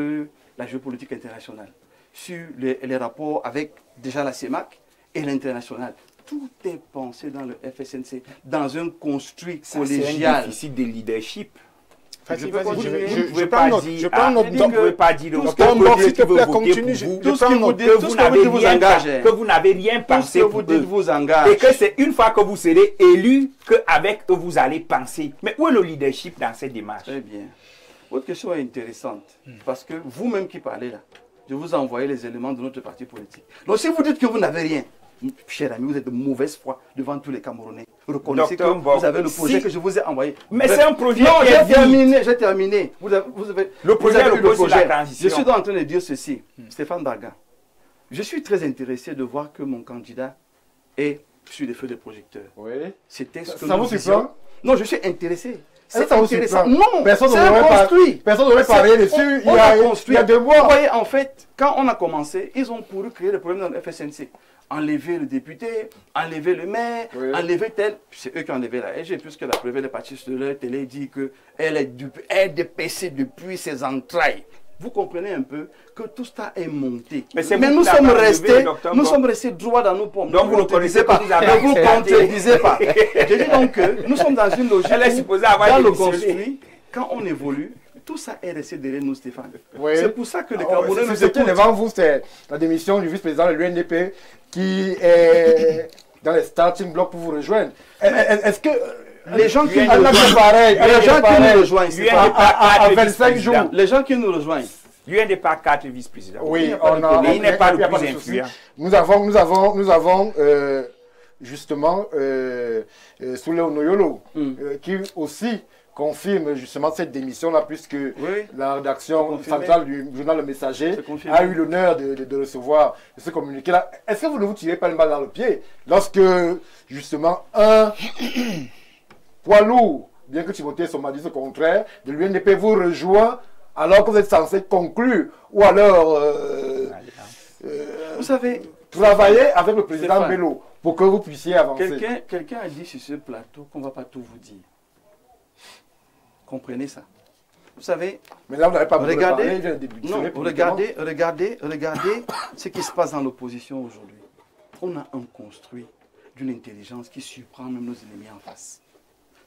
la géopolitique internationale, sur les rapports avec déjà la CEMAC et l'international. Tout est pensé dans le FSNC, dans un construit collégial. C'est un déficit de leadership. Je peux continuer. Vous ne pouvez pas dire, Vous ne pouvez pas dire Docteur Mbok, s'il te plaît, continue. Tout ce que vous dites, tout ce que vous dites vous engage. Que vous n'avez rien pensé Tout ce que vous dites vous engage. Et que c'est une fois que vous serez élu qu'avec eux vous allez penser. Mais où est le leadership dans cette démarche? Très bien. Votre question est intéressante. Parce que vous-même qui parlez là, je vous ai envoyé les éléments de notre parti politique. Donc si vous dites que vous n'avez rien, cher ami, vous êtes de mauvaise foi devant tous les Camerounais. Reconnaissez que vous avez le projet que je vous ai envoyé. Mais c'est un projet. Non, j'ai terminé. Vous avez le projet repose sur la transition. Je suis en train de dire ceci, Stéphane Barga. Je suis très intéressé de voir que mon candidat est sur les feux de projecteurs. Oui. C'était ce que ça vous surprend? Non, je suis intéressé. C'est intéressant. Non, personne n'aurait parlé dessus. Il y a deux Vous mois. voyez, en fait, quand on a commencé, ils ont pourru créer des problèmes dans le FSNC. Enlever le député, enlever le maire, enlever tel. C'est eux qui ont enlevé la SG, puisque la preuve des partis de leur télé dit qu'elle est dépecée depuis ses entrailles. Vous comprenez un peu que tout ça est monté. Mais nous sommes restés droits dans nos pommes. Donc vous ne connaissez pas. Ne vous contredisez pas. Je dis donc que nous sommes dans une logique où, dans le construit, quand on évolue, tout ça est resté derrière nous, Stéphane. Oui. C'est pour ça que les Camerounais nous Ce qui est devant vous, c'est la démission du vice-président de l'UNDP qui est dans les starting blocks pour vous rejoindre. Est-ce que les gens qui nous rejoignent à 25 jours, les gens qui nous rejoignent, l'UNDP a 4 vice-présidents. Oui, il n'est pas le plus influent. Nous avons justement Soulé Onoyolo qui aussi confirme justement cette démission-là, puisque la rédaction centrale du journal Le Messager a eu l'honneur de recevoir ce communiqué-là. Est-ce que vous ne vous tirez pas le mal dans le pied lorsque justement un poids lourd, bien que Timothée Soma dise le contraire, de l'UNDP vous rejoint alors que vous êtes censé conclure ou alors vous savez, travailler avec le président Bello pour que vous puissiez avancer? Quelqu'un a dit sur ce plateau qu'on ne va pas tout vous dire. Comprenez ça. Vous savez, mais là vous n'avez pas regardez ce qui se passe dans l'opposition aujourd'hui. On a un construit d'une intelligence qui surprend même nos ennemis en face.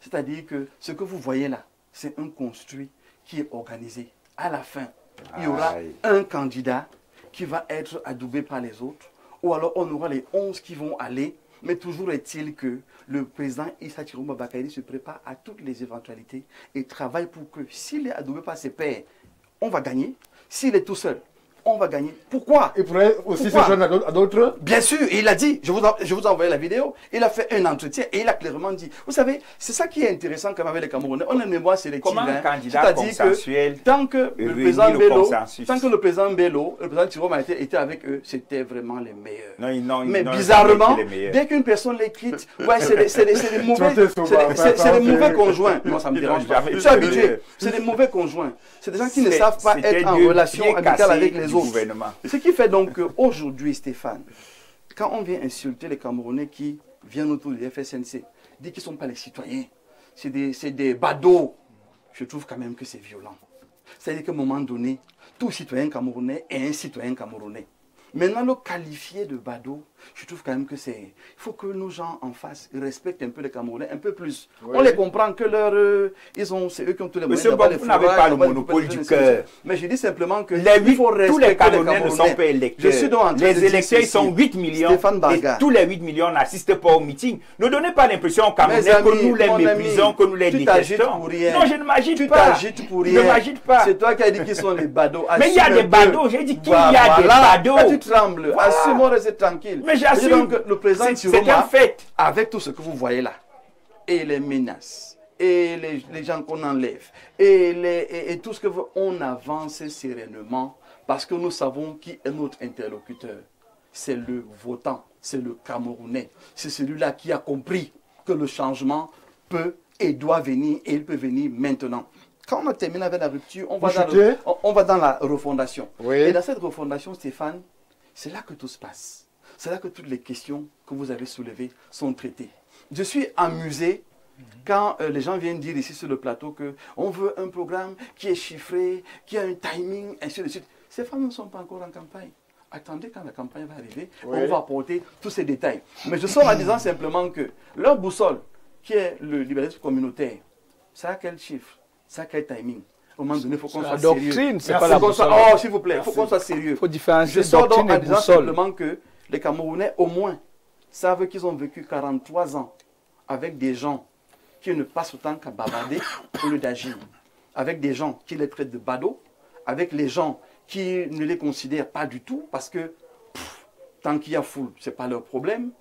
C'est-à-dire que ce que vous voyez là, c'est un construit qui est organisé. À la fin, il y aura un candidat qui va être adoubé par les autres, ou alors on aura les 11 qui vont aller. Mais toujours est-il que le président Issa Chiromba Bakaydi se prépare à toutes les éventualités et travaille pour que s'il est adoubé par ses pairs, on va gagner. S'il est tout seul, on va gagner. Pourquoi? Il pourrait aussi se joindre à d'autres? Bien sûr, il a dit, je vous ai envoyé la vidéo, il a fait un entretien et il a clairement dit. Vous savez, c'est ça qui est intéressant quand même avec les Camerounais. On a une mémoire sélective. Comment un candidat consensuel tant que le président Bello, le président Chiromba était avec eux, c'était vraiment les meilleurs. Non, mais bizarrement, dès qu'une personne les quitte, c'est des mauvais conjoints. Moi, ça me dérange pas. Je suis habitué. C'est des mauvais conjoints. C'est des gens qui ne savent pas être en relation amicale avec les autres. Ce qui fait donc qu'aujourd'hui, Stéphane, quand on vient insulter les Camerounais qui viennent autour du FSNC, dit qu'ils ne sont pas les citoyens, c'est des badauds, je trouve quand même que c'est violent. C'est-à-dire qu'à un moment donné, tout citoyen camerounais est un citoyen camerounais. Maintenant, le qualifier de badaud, je trouve quand même que c'est... Il faut que nos gens en face respectent un peu les Camerounais, un peu plus. On les comprend que c'est eux qui ont tous les moyens. Monsieur, vous n'avez pas le monopole du cœur. Mais je dis simplement que tous les Camerounais ne sont pas électeurs. Les électeurs, ils sont 8 millions. Et tous les 8 millions n'assistent pas au meeting. Ne donnez pas l'impression aux Camerounais que nous les méprisons, que nous les détestons. Non, je ne m'agite pas. Tu t'agites pour rien. Ne m'agite pas. C'est toi qui as dit qu'ils sont les badauds. Mais il y a des badauds. J'ai dit qu'il y a des badauds. Tu trembles. Assume-moi, restez tranquille. Mais j'assume. Le président c'est un fait. Avec tout ce que vous voyez là, et les menaces, et les gens qu'on enlève, et tout ce que on avance sereinement, parce que nous savons qui est notre interlocuteur. C'est le votant, c'est le Camerounais. C'est celui-là qui a compris que le changement peut et doit venir, et il peut venir maintenant. Quand on a terminé avec la rupture, on va dans la refondation. Oui. Et dans cette refondation, Stéphane, c'est là que tout se passe. C'est là que toutes les questions que vous avez soulevées sont traitées. Je suis amusé quand les gens viennent dire ici sur le plateau qu'on veut un programme qui est chiffré, qui a un timing, ainsi de suite. Ces femmes ne sont pas encore en campagne. Attendez quand la campagne va arriver, on va apporter tous ces détails. Mais je sors en disant simplement que leur boussole, qui est le libéralisme communautaire, ça a quel chiffre? sacré timing. Au moment donné, il faut qu'on soit La sérieux. doctrine, c'est pas la boussole. Oh, s'il vous plaît, il faut qu'on soit sérieux. Il faut différencier Je sors doctrine donc en et disant boussole. simplement que les Camerounais, au moins, savent qu'ils ont vécu 43 ans avec des gens qui ne passent autant qu'à bavarder au lieu d'agir. Avec des gens qui les traitent de badauds, avec les gens qui ne les considèrent pas du tout parce que tant qu'il y a foule, ce n'est pas leur problème.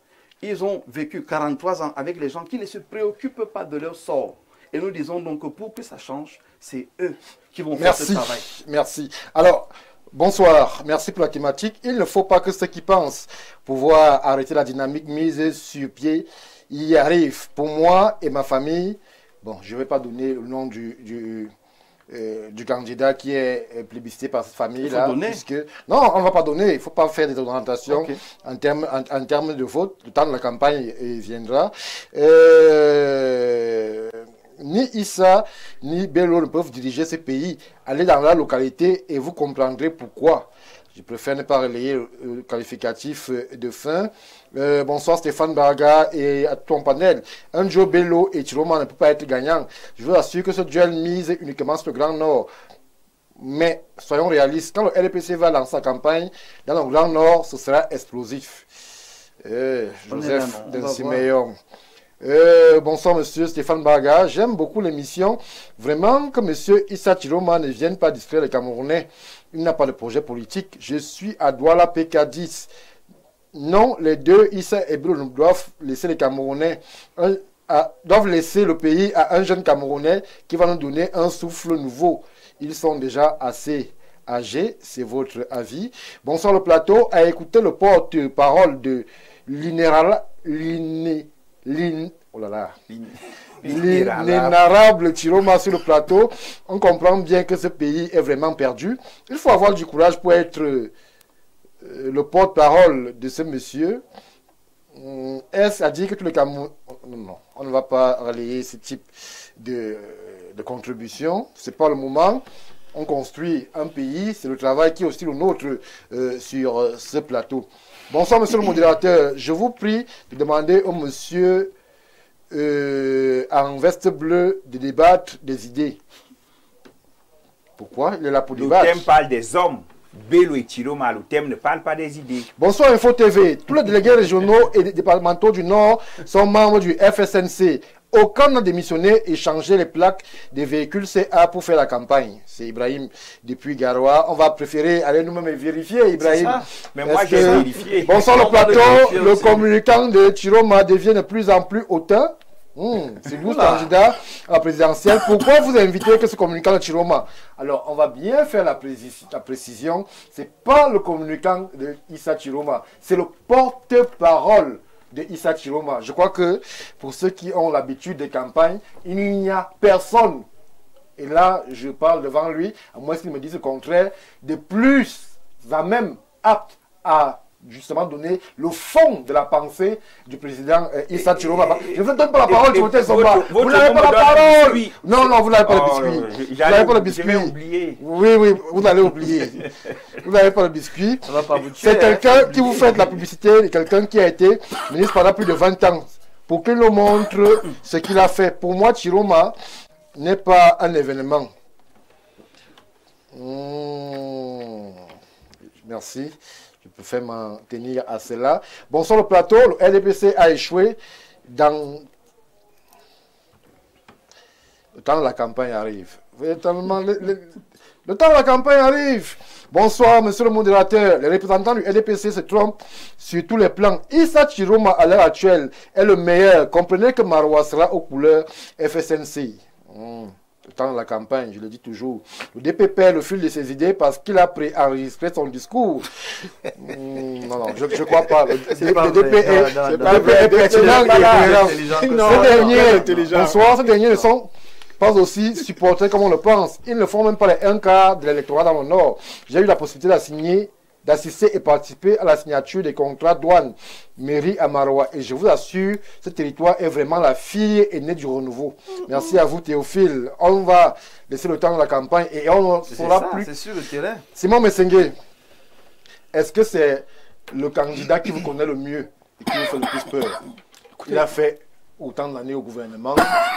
Ils ont vécu 43 ans avec les gens qui ne se préoccupent pas de leur sort. Et nous disons donc que pour que ça change, c'est eux qui vont faire ce travail. Merci. Alors, bonsoir. Merci pour la thématique. Il ne faut pas que ceux qui pensent pouvoir arrêter la dynamique mise sur pied y arrivent. Pour moi et ma famille, bon, je ne vais pas donner le nom du candidat qui est plébiscité par cette famille-là. Non, on ne va pas donner. Il ne faut pas faire des orientations Okay. en termes de vote. Le temps de la campagne viendra. Ni Issa, ni Bello ne peuvent diriger ce pays. Allez dans la localité et vous comprendrez pourquoi. Je préfère ne pas relayer le qualificatif de fin. Bonsoir Stéphane Baraga et à ton panel. Un Joe Bello et Chiroma ne peut pas être gagnant. Je vous assure que ce duel mise uniquement sur le Grand Nord. Mais soyons réalistes, quand le LPC va lancer sa campagne, dans le Grand Nord, ce sera explosif. Joseph Densimeyon. Bonsoir monsieur Stéphane Baga, j'aime beaucoup l'émission. Vraiment que monsieur Issa Chiroma ne vienne pas distraire les Camerounais. Il n'a pas de projet politique. Je suis à Douala PK10. Non, les deux, Issa et Bello, doivent laisser les Camerounais, doivent laisser le pays à un jeune Camerounais qui va nous donner un souffle nouveau. Ils sont déjà assez âgés, c'est votre avis. Bonsoir le plateau, à écouter le porte-parole de l'inénarrable Chiroma sur le plateau, on comprend bien que ce pays est vraiment perdu. Il faut avoir du courage pour être le porte-parole de ce monsieur. Est-ce à dire que tous les Camerounais... Non, on ne va pas relayer ce type de contribution. Ce n'est pas le moment. On construit un pays. C'est le travail qui est aussi le nôtre sur ce plateau. Bonsoir, monsieur le modérateur. Je vous prie de demander au monsieur en veste bleue de débattre des idées. Pourquoi? Il est là pour débattre. Le thème parle des hommes. Bello et Chiroma, le thème ne parle pas des idées. Bonsoir Info TV. Tous les délégués régionaux et départementaux du Nord sont membres du FSNC. Aucun n'a démissionné et changé les plaques des véhicules CA pour faire la campagne. C'est Ibrahim depuis Garoua. On va préférer aller nous-mêmes vérifier, Ibrahim. Mais moi, j'ai vérifié. Bonsoir le plateau. Le communicant de Chiroma devient de plus en plus hautain. C'est 12 candidats à la présidentielle. Pourquoi vous invitez que ce communicant de Chiroma? Alors, on va bien faire la précision. Ce n'est pas le communicant de Issa Chiroma. C'est le porte-parole de Issa Chiroma. Je crois que pour ceux qui ont l'habitude des campagnes, il n'y a personne. Et là, je parle devant lui, à moins qu'il me dise le contraire, de plus à même apte à justement donner le fond de la pensée du président Issa Chiroma. Je ne vous donne pas la parole, Timothée Somba. Vous n'avez pas la parole. Non, vous n'avez pas le biscuit. Vous n'avez pas le biscuit. Je vais oublier. Oui, vous allez oublier. Vous n'avez pas le biscuit. C'est quelqu'un qui vous fait de la publicité, quelqu'un qui a été ministre pendant plus de 20 ans. Pour qu'il nous montre ce qu'il a fait. Pour moi, Chiroma n'est pas un événement. Merci. Je préfère m'en tenir à cela. Bonsoir le plateau. Le LDPC a échoué dans... Le temps de la campagne arrive. Le temps de la campagne arrive. Bonsoir, monsieur le modérateur. Les représentants du LDPC se trompent sur tous les plans. Issa Chiroma, à l'heure actuelle, est le meilleur. Comprenez que Maroua sera aux couleurs FSNC. Le temps de la campagne, je le dis toujours. Le DP perd le fil de ses idées parce qu'il a préenregistré son discours. Non, je ne crois pas. Le DP est pertinent et cohérent. Bonsoir, ces derniers ne sont pas aussi supportés comme on le pense. Ils ne font même pas les 1/4 de l'électorat dans le Nord. J'ai eu la possibilité d'assister et participer à la signature des contrats douane mairie à Maroua. Et je vous assure, ce territoire est vraiment la fille aînée du renouveau. Merci à vous Théophile. On va laisser le temps de la campagne et on ne saura plus. C'est sur le terrain. Simon Messengue, est-ce que c'est le candidat qui vous connaît le mieux et qui vous fait le plus peur? Il a fait autant d'années au gouvernement.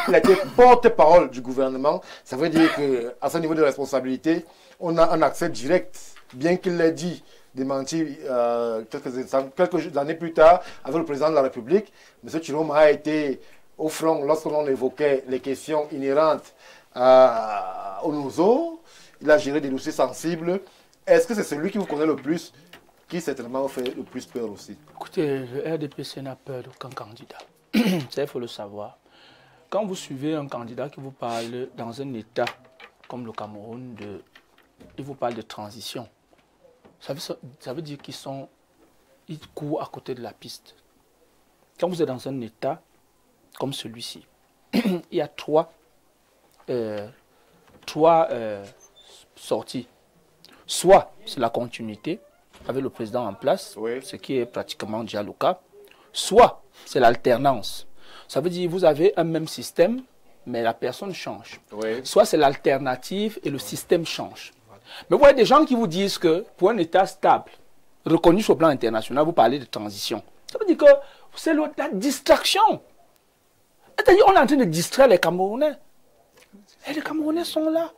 Il a été porte-parole du gouvernement. Ça veut dire qu'à ce niveau de responsabilité, on a un accès direct, bien qu'il l'ait dit, démenti quelques années plus tard avec le président de la République. M. Chiroma a été au front lorsque l'on évoquait les questions inhérentes au NOZO. Il a géré des dossiers sensibles. Est-ce que c'est celui qui vous connaît le plus, qui certainement fait le plus peur aussi? Écoutez, le RDPC n'a peur d'aucun candidat. Ça, il faut le savoir. Quand vous suivez un candidat qui vous parle dans un État comme le Cameroun, il vous parle de transition, ça veut dire qu'ils courent à côté de la piste. Quand vous êtes dans un État comme celui-ci, il y a trois sorties. Soit c'est la continuité avec le président en place, oui, ce qui est pratiquement déjà le cas. Soit c'est l'alternance. Ça veut dire que vous avez un même système, mais la personne change. oui. Soit c'est l'alternative et le système change. Mais vous voyez des gens qui vous disent que pour un État stable, reconnu sur le plan international, vous parlez de transition. Ça veut dire que c'est la distraction. C'est-à-dire qu'on est en train de distraire les Camerounais. Et les Camerounais sont là.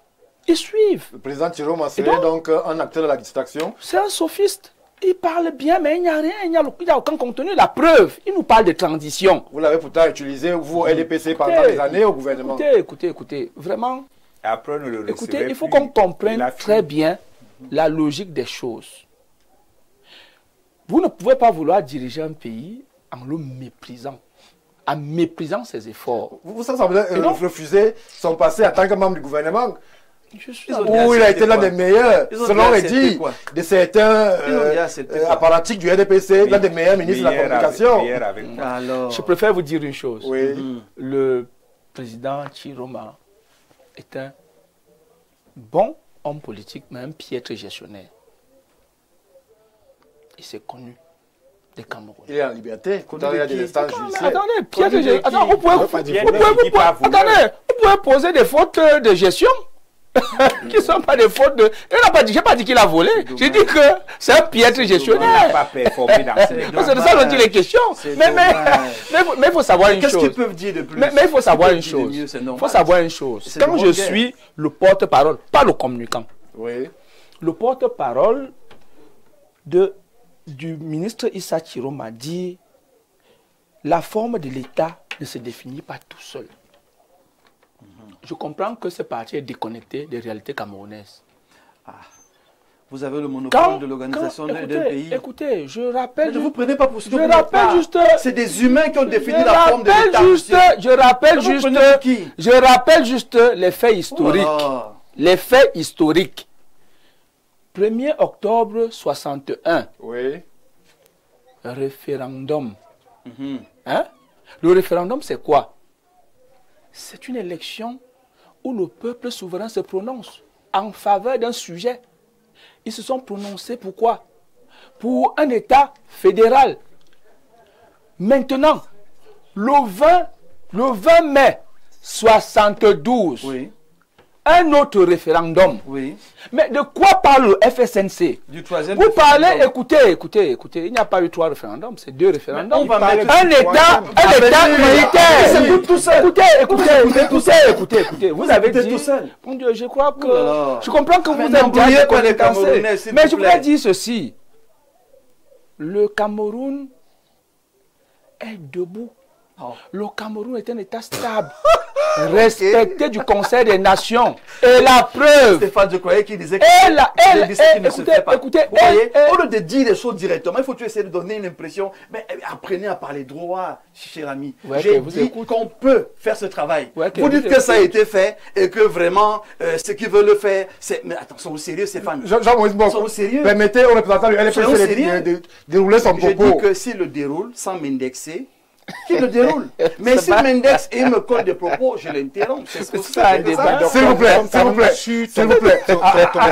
Ils suivent. Le président Chiroma serait donc un acteur de la distraction. C'est un sophiste. Il parle bien, mais il n'y a rien, il n'y a aucun contenu. La preuve, il nous parle de transition. Vous l'avez pourtant utilisé, vous, LDPC, pendant des années au gouvernement. Écoutez, vraiment. Après, on ne le Écoutez, il faut qu'on comprenne très bien la logique des choses. Vous ne pouvez pas vouloir diriger un pays en le méprisant, en méprisant ses efforts. Vous semblez refuser son passé en tant que membre du gouvernement. Je suis Où il a été l'un des meilleurs, selon les dits de certains apparatchiks du RDPC, l'un des meilleurs ministres de la communication. Alors, je préfère vous dire une chose. Oui. Le président Chiroma est un bon homme politique, mais un piètre gestionnaire. Et c'est connu des Camerounais. Il est en liberté. Il y a des instances judiciaires. Attendez, piètre gestionnaire. Attendez, vous pouvez poser des fautes de gestion. Qui ne sont pas des fautes de... Je n'ai pas dit qu'il a volé. J'ai dit que c'est un piètre gestionnaire. Il n'a pas performé dans c'est de ça dont il est question. Mais il faut savoir une chose. Qu'est-ce qu'ils peuvent dire de plus? Mais il faut savoir une chose. Il faut savoir une chose. Quand je suis le porte-parole, pas le communicant, oui, le porte-parole du ministre Issa Chiroma dit la forme de l'État ne se définit pas tout seul. Je comprends que ce parti est déconnecté des réalités camerounaises. Vous avez le monopole de l'organisation d'un pays. Écoutez, je rappelle... Ne vous prenez pas pour ce que vous rappelle juste... C'est des humains qui ont défini la forme de l'État. Je rappelle juste les faits historiques. Oh, les faits historiques. 1er octobre 61. Oui. Référendum. Hein? Le référendum, c'est quoi? C'est une élection où le peuple souverain se prononce en faveur d'un sujet. Ils se sont prononcés pourquoi? Pour un État fédéral. Maintenant, le 20 mai 72, oui, un autre référendum. Oui. Mais de quoi parle le FSNC? Du troisième Vous référendum. parlez, écoutez, il n'y a pas eu 3 réfondums, c'est 2 référendums. On va mettre un État militaire. Écoutez, vous avez dit, tout seul. mon Dieu, je crois que, je Oh comprends que vous êtes déjà déconnecté. Mais je voudrais dire ceci, le Cameroun est debout. Le Cameroun est un État stable, respecté du Conseil des Nations. Et la preuve... Stéphane, je croyais qu'il disait que écoutez, vous voyez, au lieu de dire les choses directement, il faut essayer de donner une impression. Mais apprenez à parler droit, cher ami. J'ai dit qu'on peut faire ce travail. Vous dites que ça a été fait et que vraiment, ce qu'ils veulent le faire, c'est... Mais attention, au sérieux, Stéphane. Jean-Maurice Bocco, permettez au représentant du LFC de dérouler son propos. Je dis que s'il le déroule sans m'indexer, qui le déroule. Mais s'il m'indexe et il me colle des propos, je l'interromps. C'est ça un débat. S'il vous plaît.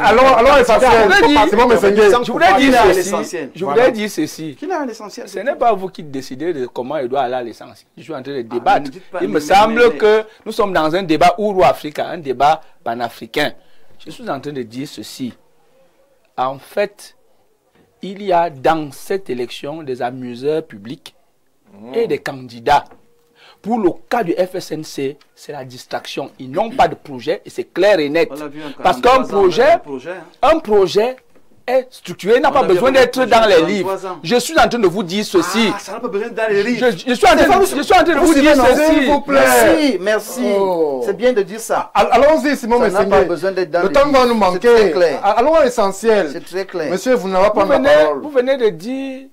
Alors, essentiel. Je voudrais dire ceci. Qui n'a l'essentiel? Ce n'est pas vous qui décidez de comment il doit aller à l'essentiel. Je suis en train de débattre. Il me semble que nous sommes dans un débat ouro-africain, un débat panafricain. Je suis en train de dire ceci. En fait, il y a dans cette élection des amuseurs publics et des candidats. Pour le cas du FSNC, c'est la distraction. Ils n'ont pas de projet et c'est clair et net. Parce qu'un projet est structuré, n'a pas besoin d'être dans les livres. Je suis en train de vous dire ceci. Ça n'a pas besoin d'être dans les livres. Je suis en train de vous dire ceci. S'il vous plaît. Merci. C'est bien de dire ça. Allons-y, Simon Ça n'a pas Messengue. besoin d'être dans Le les temps livres. va nous C'est très manquer. clair. Allons à l'essentiel. C'est très clair. Monsieur, vous n'avez pas la parole. Vous venez de dire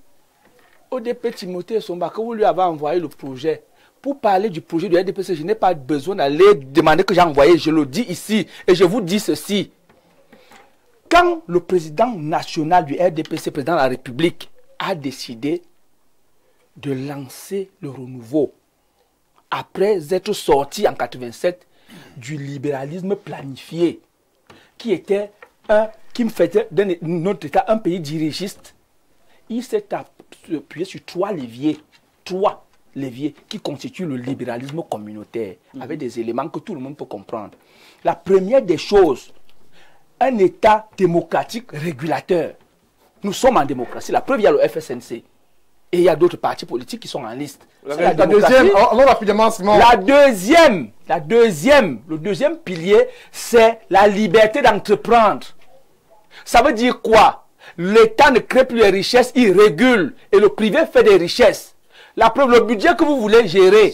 au DP Timothée Somba que vous lui avez envoyé le projet. Pour parler du projet du RDPC, je n'ai pas besoin d'aller demander que j'ai envoyé. Je le dis ici et je vous dis ceci. Quand le président national du RDPC, président de la République, a décidé de lancer le renouveau, après être sorti en 87 du libéralisme planifié, qui me faisait de notre État un pays dirigiste, il s'est appuyé sur trois leviers qui constituent le libéralisme communautaire, avec des éléments que tout le monde peut comprendre. La première des choses, un État démocratique régulateur. Nous sommes en démocratie. La preuve, il y a le FSNC. Et il y a d'autres partis politiques qui sont en liste. La deuxième, alors rapidement, Simon. Le deuxième pilier, c'est la liberté d'entreprendre. Ça veut dire quoi? L'État ne crée plus les richesses, il régule. Et le privé fait des richesses. La preuve, le budget que vous voulez gérer,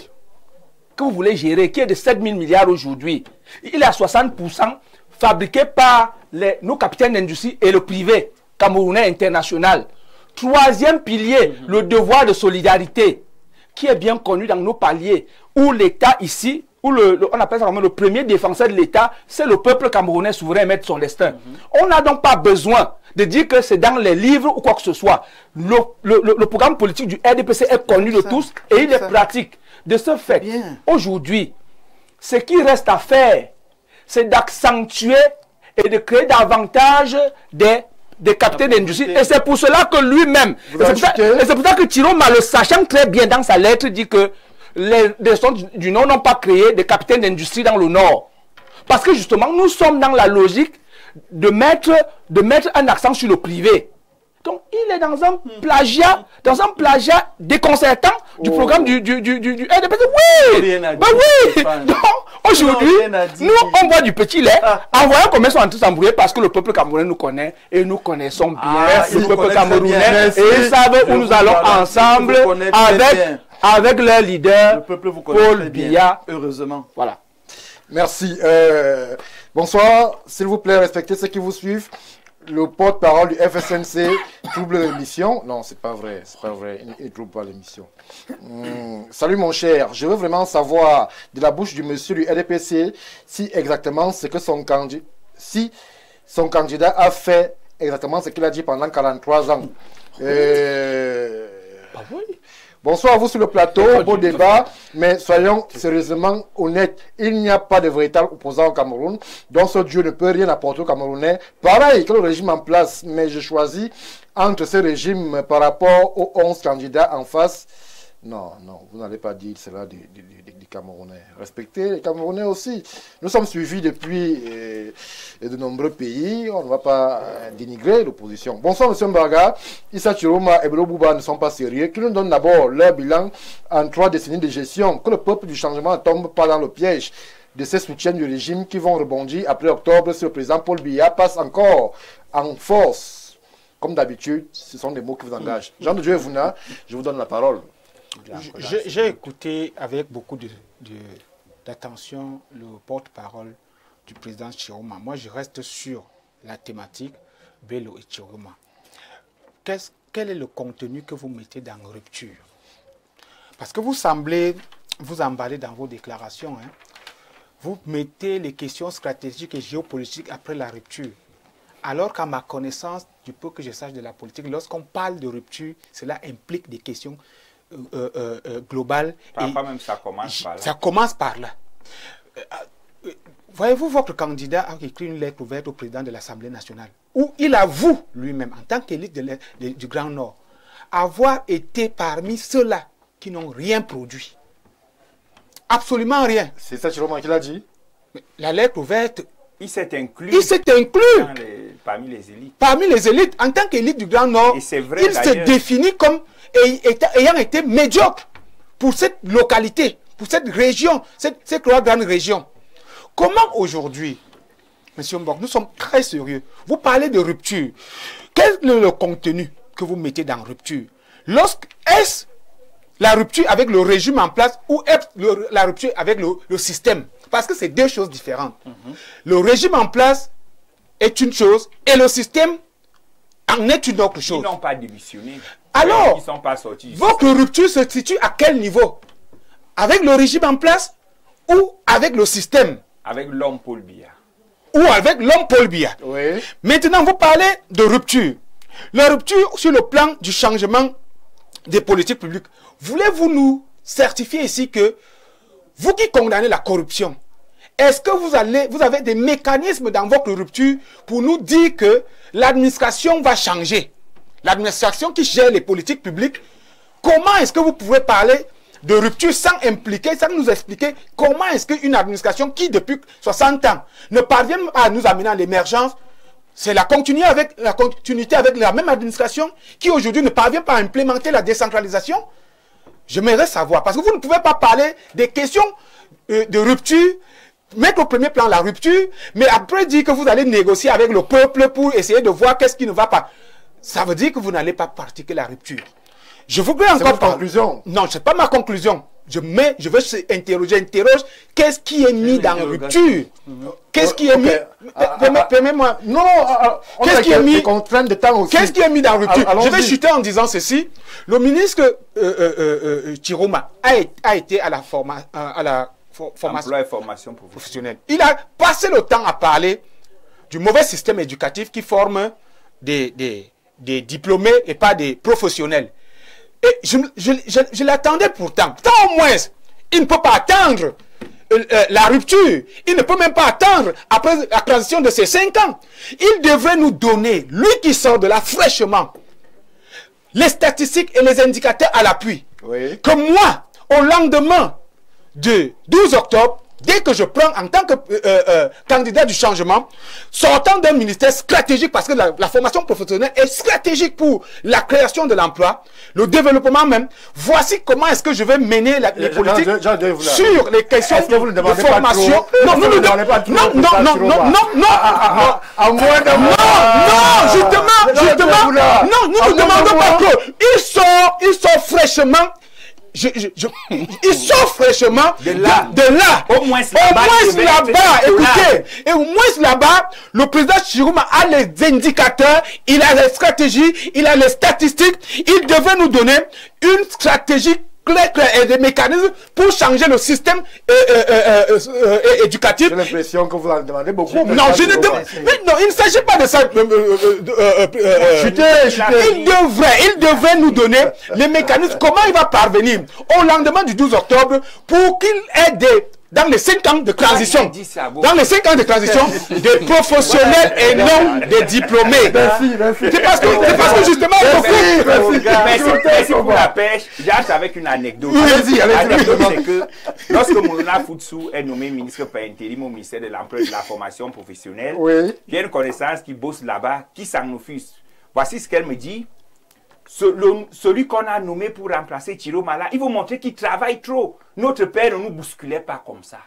qui est de 7 000 milliards aujourd'hui, il est à 60% fabriqué par nos capitaines d'industrie et le privé camerounais international. Troisième pilier, le devoir de solidarité, qui est bien connu dans nos paliers, où l'État ici, où on appelle ça vraiment le premier défenseur de l'État, c'est le peuple camerounais souverain mettre son destin. On n'a donc pas besoin de dire que c'est dans les livres ou quoi que ce soit. Le programme politique du RDPC est connu de tous et il est pratique. De ce fait, aujourd'hui, ce qui reste à faire, c'est d'accentuer et de créer davantage des capitaines d'industrie. Et c'est pour cela que lui-même, et c'est pour ça que Tiroma, le sachant très bien dans sa lettre, dit que les régions du Nord n'ont pas créé des capitaines d'industrie dans le Nord. Parce que justement, nous sommes dans la logique de mettre un accent sur le privé. Donc, il est dans un plagiat déconcertant du programme du RDPC. Oui! Ben oui! Donc, aujourd'hui, nous, on boit du petit lait, en voyant comment ils sont en train de s'embrouiller parce que le peuple camerounais nous connaît et nous connaissons bien le peuple camerounais et ils savent où nous allons ensemble avec leur leader, Paul Biya. Heureusement. Voilà. Merci. Bonsoir. S'il vous plaît, respectez ceux qui vous suivent. Le porte-parole du FSNC trouble l'émission. Non, c'est pas vrai. C'est pas vrai. Il ne trouble pas l'émission. Salut mon cher. Je veux vraiment savoir de la bouche du monsieur du RDPC si exactement ce que son candidat a fait exactement ce qu'il a dit pendant 43 ans. Ah oui. Bonsoir à vous sur le plateau, beau débat, mais soyons sérieusement honnêtes, il n'y a pas de véritable opposant au Cameroun, donc ce Dieu ne peut rien apporter aux Camerounais. Pareil que le régime en place, mais je choisis entre ces régimes par rapport aux 11 candidats en face. Non, vous n'allez pas dire cela des Camerounais. Respectez les Camerounais aussi. Nous sommes suivis depuis de nombreux pays. On ne va pas dénigrer l'opposition. Bonsoir, M. Mbaga. Issa Chiroma et Belo Bouba ne sont pas sérieux. Qui nous donnent d'abord leur bilan en 3 décennies de gestion. Que le peuple du changement ne tombe pas dans le piège de ces soutiens du régime qui vont rebondir après octobre si le président Paul Biya passe encore en force. Comme d'habitude, ce sont des mots qui vous engagent. Jean de Dieu Vouna, je vous donne la parole. J'ai écouté avec beaucoup d'attention le porte-parole du président Chiroma. Moi, je reste sur la thématique Bello et Chiroma. Quel est le contenu que vous mettez dans rupture? Parce que vous semblez vous emballer dans vos déclarations. Hein. Vous mettez les questions stratégiques et géopolitiques après la rupture. Alors qu'à ma connaissance, du peu que je sache de la politique, lorsqu'on parle de rupture, cela implique des questions global. Parfois même ça commence par là. Ça commence par là. Voyez-vous, votre candidat a écrit une lettre ouverte au président de l'Assemblée nationale où il avoue lui-même, en tant qu'élite du Grand Nord, avoir été parmi ceux-là qui n'ont rien produit. Absolument rien. C'est ça, Chiroma, qui l'a dit. La lettre ouverte. Il s'est inclus. Parmi les élites. Parmi les élites, en tant qu'élite du Grand Nord, il se définit comme ayant été médiocre pour cette localité, pour cette région, cette grande région. Comment aujourd'hui, M. Mbok, nous sommes très sérieux. Vous parlez de rupture. Quel est le contenu que vous mettez dans rupture? Est-ce la rupture avec le régime en place ou est-ce la rupture avec le système? Parce que c'est deux choses différentes. Le régime en place est une chose et le système en est une autre chose. Ils n'ont pas démissionné. Alors, ils sont pas sortis. Votre rupture se situe à quel niveau? Avec le régime en place ou avec le système? Avec l'homme Paul Biya. Ou avec l'homme Paul Biya. Oui. Maintenant, vous parlez de rupture. La rupture sur le plan du changement des politiques publiques. Voulez-vous nous certifier ici que vous qui condamnez la corruption, est-ce que vous avez des mécanismes dans votre rupture pour nous dire que l'administration va changer? L'administration qui gère les politiques publiques, comment est-ce que vous pouvez parler de rupture sans nous expliquer comment est-ce qu'une administration qui depuis 60 ans ne parvient pas à nous amener à l'émergence, c'est la continuité avec la même administration qui aujourd'hui ne parvient pas à implémenter la décentralisation? J'aimerais savoir, parce que vous ne pouvez pas parler des questions de rupture, mettre au premier plan la rupture, mais après dire que vous allez négocier avec le peuple pour essayer de voir qu'est-ce qui ne va pas. Ça veut dire que vous n'allez pas pratiquer la rupture. Je voudrais encore... C'est votre conclusion. Non, ce n'est pas ma conclusion. Je veux interroge, qu'est-ce qui est mis dans la rupture? Qu'est-ce qui est mis... Permets-moi. Non, qu'est-ce qui est mis... contraintes de temps aussi. Qu'est-ce qui est mis dans la rupture? Je vais chuter en disant ceci. Le ministre Chiroma a été à la formation professionnelle. Il a passé le temps à parler du mauvais système éducatif qui forme des diplômés et pas des professionnels. Et je l'attendais pourtant. Tant au moins, il ne peut pas attendre la rupture. Il ne peut même pas attendre après la transition de ces 5 ans. Il devrait nous donner, lui qui sort de là fraîchement, les statistiques et les indicateurs à l'appui. Oui. Que moi, au lendemain de 12 octobre, dès que je prends en tant que candidat du changement, sortant d'un ministère stratégique, parce que la formation professionnelle est stratégique pour la création de l'emploi, le développement même, voici comment est-ce que je vais mener les politiques sur les questions de formation. Non, nous ne demandons pas trop. Non, justement, non, nous ne demandons pas trop. Il sort fraîchement. Il sort fraîchement de là. Au moins là-bas, écoutez, et au moins là-bas, le président Chiroma a les indicateurs, il a les stratégies, il a les statistiques, il devait nous donner une stratégie claire et des mécanismes pour changer le système éducatif. J'ai l'impression que vous en demandez beaucoup. Non, je ne demande. Non, il ne s'agit pas de ça. Il devrait nous donner les mécanismes. Comment il va parvenir au lendemain du 12 octobre pour qu'il ait dans les 5 ans de transition, des professionnels et non des diplômés. C'est parce que justement, merci pour la pêche. J'arrête avec une anecdote. L'anecdote, c'est que lorsque Moulouna Foutsou est nommé ministre par intérim au ministère de l'Emploi et de la Formation professionnelle, j'ai une connaissance qui bosse là-bas, qui s'en offuse. Voici ce qu'elle me dit. Celui qu'on a nommé pour remplacer Chiroma là, il veut montrer qu'il travaille trop. Notre père ne nous bousculait pas comme ça.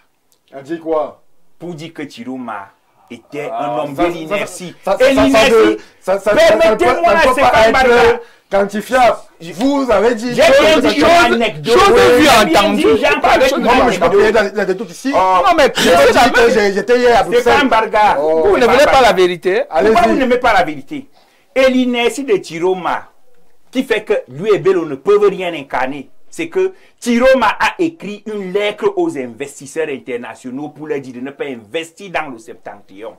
Elle dit quoi? Pour dire que Chiroma était un homme de l'inertie. Et l'inertie, permettez-moi, c'est pas être quantifiable. Vous avez dit... J'ai dit une anecdote. J'ai entendu. Non, je ne peux pas payer l'anecdote ici. Non, mais j'étais hier à Bruxelles. C'est pas un barga. Vous ne voulez pas la vérité? Pourquoi vous n'aimez pas la vérité? Et l'inertie de Chiroma, qui fait que lui et Bello ne peuvent rien incarner, c'est que Chiroma a écrit une lettre aux investisseurs internationaux pour leur dire de ne pas investir dans le septentrion,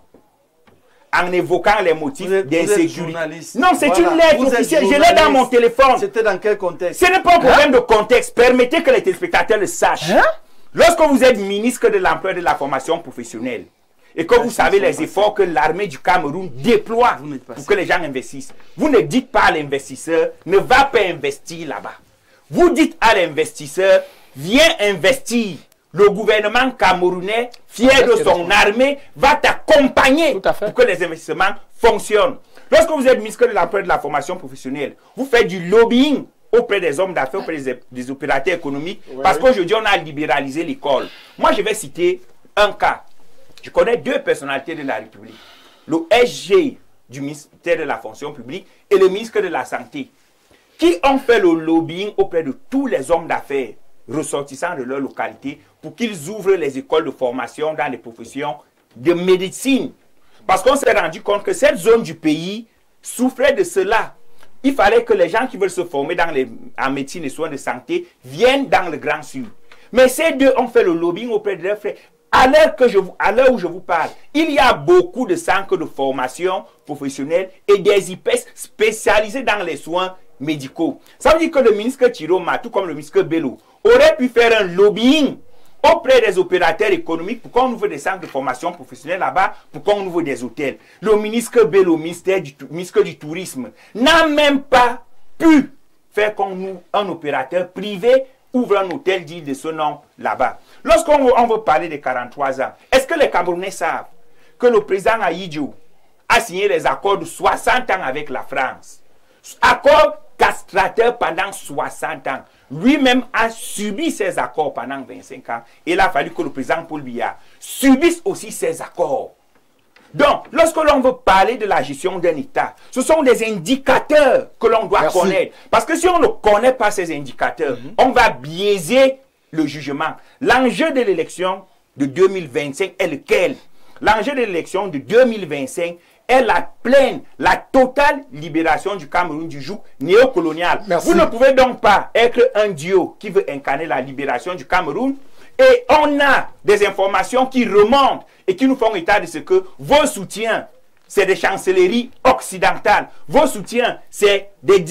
en évoquant les motifs d'insécurité. Non, c'est une lettre officielle, je l'ai dans mon téléphone. C'était dans quel contexte? Ce n'est pas un problème de contexte, permettez que les téléspectateurs le sachent. Lorsque vous êtes ministre de l'Emploi et de la Formation professionnelle, et que vous savez les efforts que l'armée du Cameroun déploie pour que les gens investissent, vous ne dites pas à l'investisseur, ne va pas investir là-bas. Vous dites à l'investisseur, viens investir. Le gouvernement camerounais, fier de son armée, va t'accompagner pour que les investissements fonctionnent. Lorsque vous êtes ministre de l'Emploi et de la Formation professionnelle, vous faites du lobbying auprès des hommes d'affaires, auprès des opérateurs économiques, parce qu'aujourd'hui, on a libéralisé l'école. Moi, je vais citer un cas. Je connais deux personnalités de la République. Le SG du ministère de la fonction publique et le ministre de la Santé, qui ont fait le lobbying auprès de tous les hommes d'affaires ressortissants de leur localité pour qu'ils ouvrent les écoles de formation dans les professions de médecine. Parce qu'on s'est rendu compte que cette zone du pays souffrait de cela. Il fallait que les gens qui veulent se former en médecine et soins de santé viennent dans le Grand Sud. Mais ces deux ont fait le lobbying auprès de leurs frères. À l'heure où je vous parle, il y a beaucoup de centres de formation professionnelle et des IPES spécialisés dans les soins médicaux. Ça veut dire que le ministre Chiroma, tout comme le ministre Bello, aurait pu faire un lobbying auprès des opérateurs économiques pour qu'on ouvre des centres de formation professionnelle là-bas, pour qu'on ouvre des hôtels. Le ministre Bello, ministre du Tourisme, n'a même pas pu faire qu'on un opérateur privé ouvre un hôtel dit de ce nom là-bas. Lorsqu'on veut parler des 43 ans, est-ce que les Camerounais savent que le président Ahidjo a signé les accords de 60 ans avec la France? Accords castrateurs pendant 60 ans. Lui-même a subi ces accords pendant 25 ans. Et il a fallu que le président Paul Biya subisse aussi ces accords. Donc, lorsque l'on veut parler de la gestion d'un État, ce sont des indicateurs que l'on doit connaître. Parce que si on ne connaît pas ces indicateurs, on va biaiser le jugement. L'enjeu de l'élection de 2025 est lequel? L'enjeu de l'élection de 2025 est la totale libération du Cameroun du joug néocolonial. Vous ne pouvez donc pas être un duo qui veut incarner la libération du Cameroun. Et on a des informations qui remontent et qui nous font état de ce que vos soutiens, c'est des chancelleries occidentales. Vos soutiens, c'est des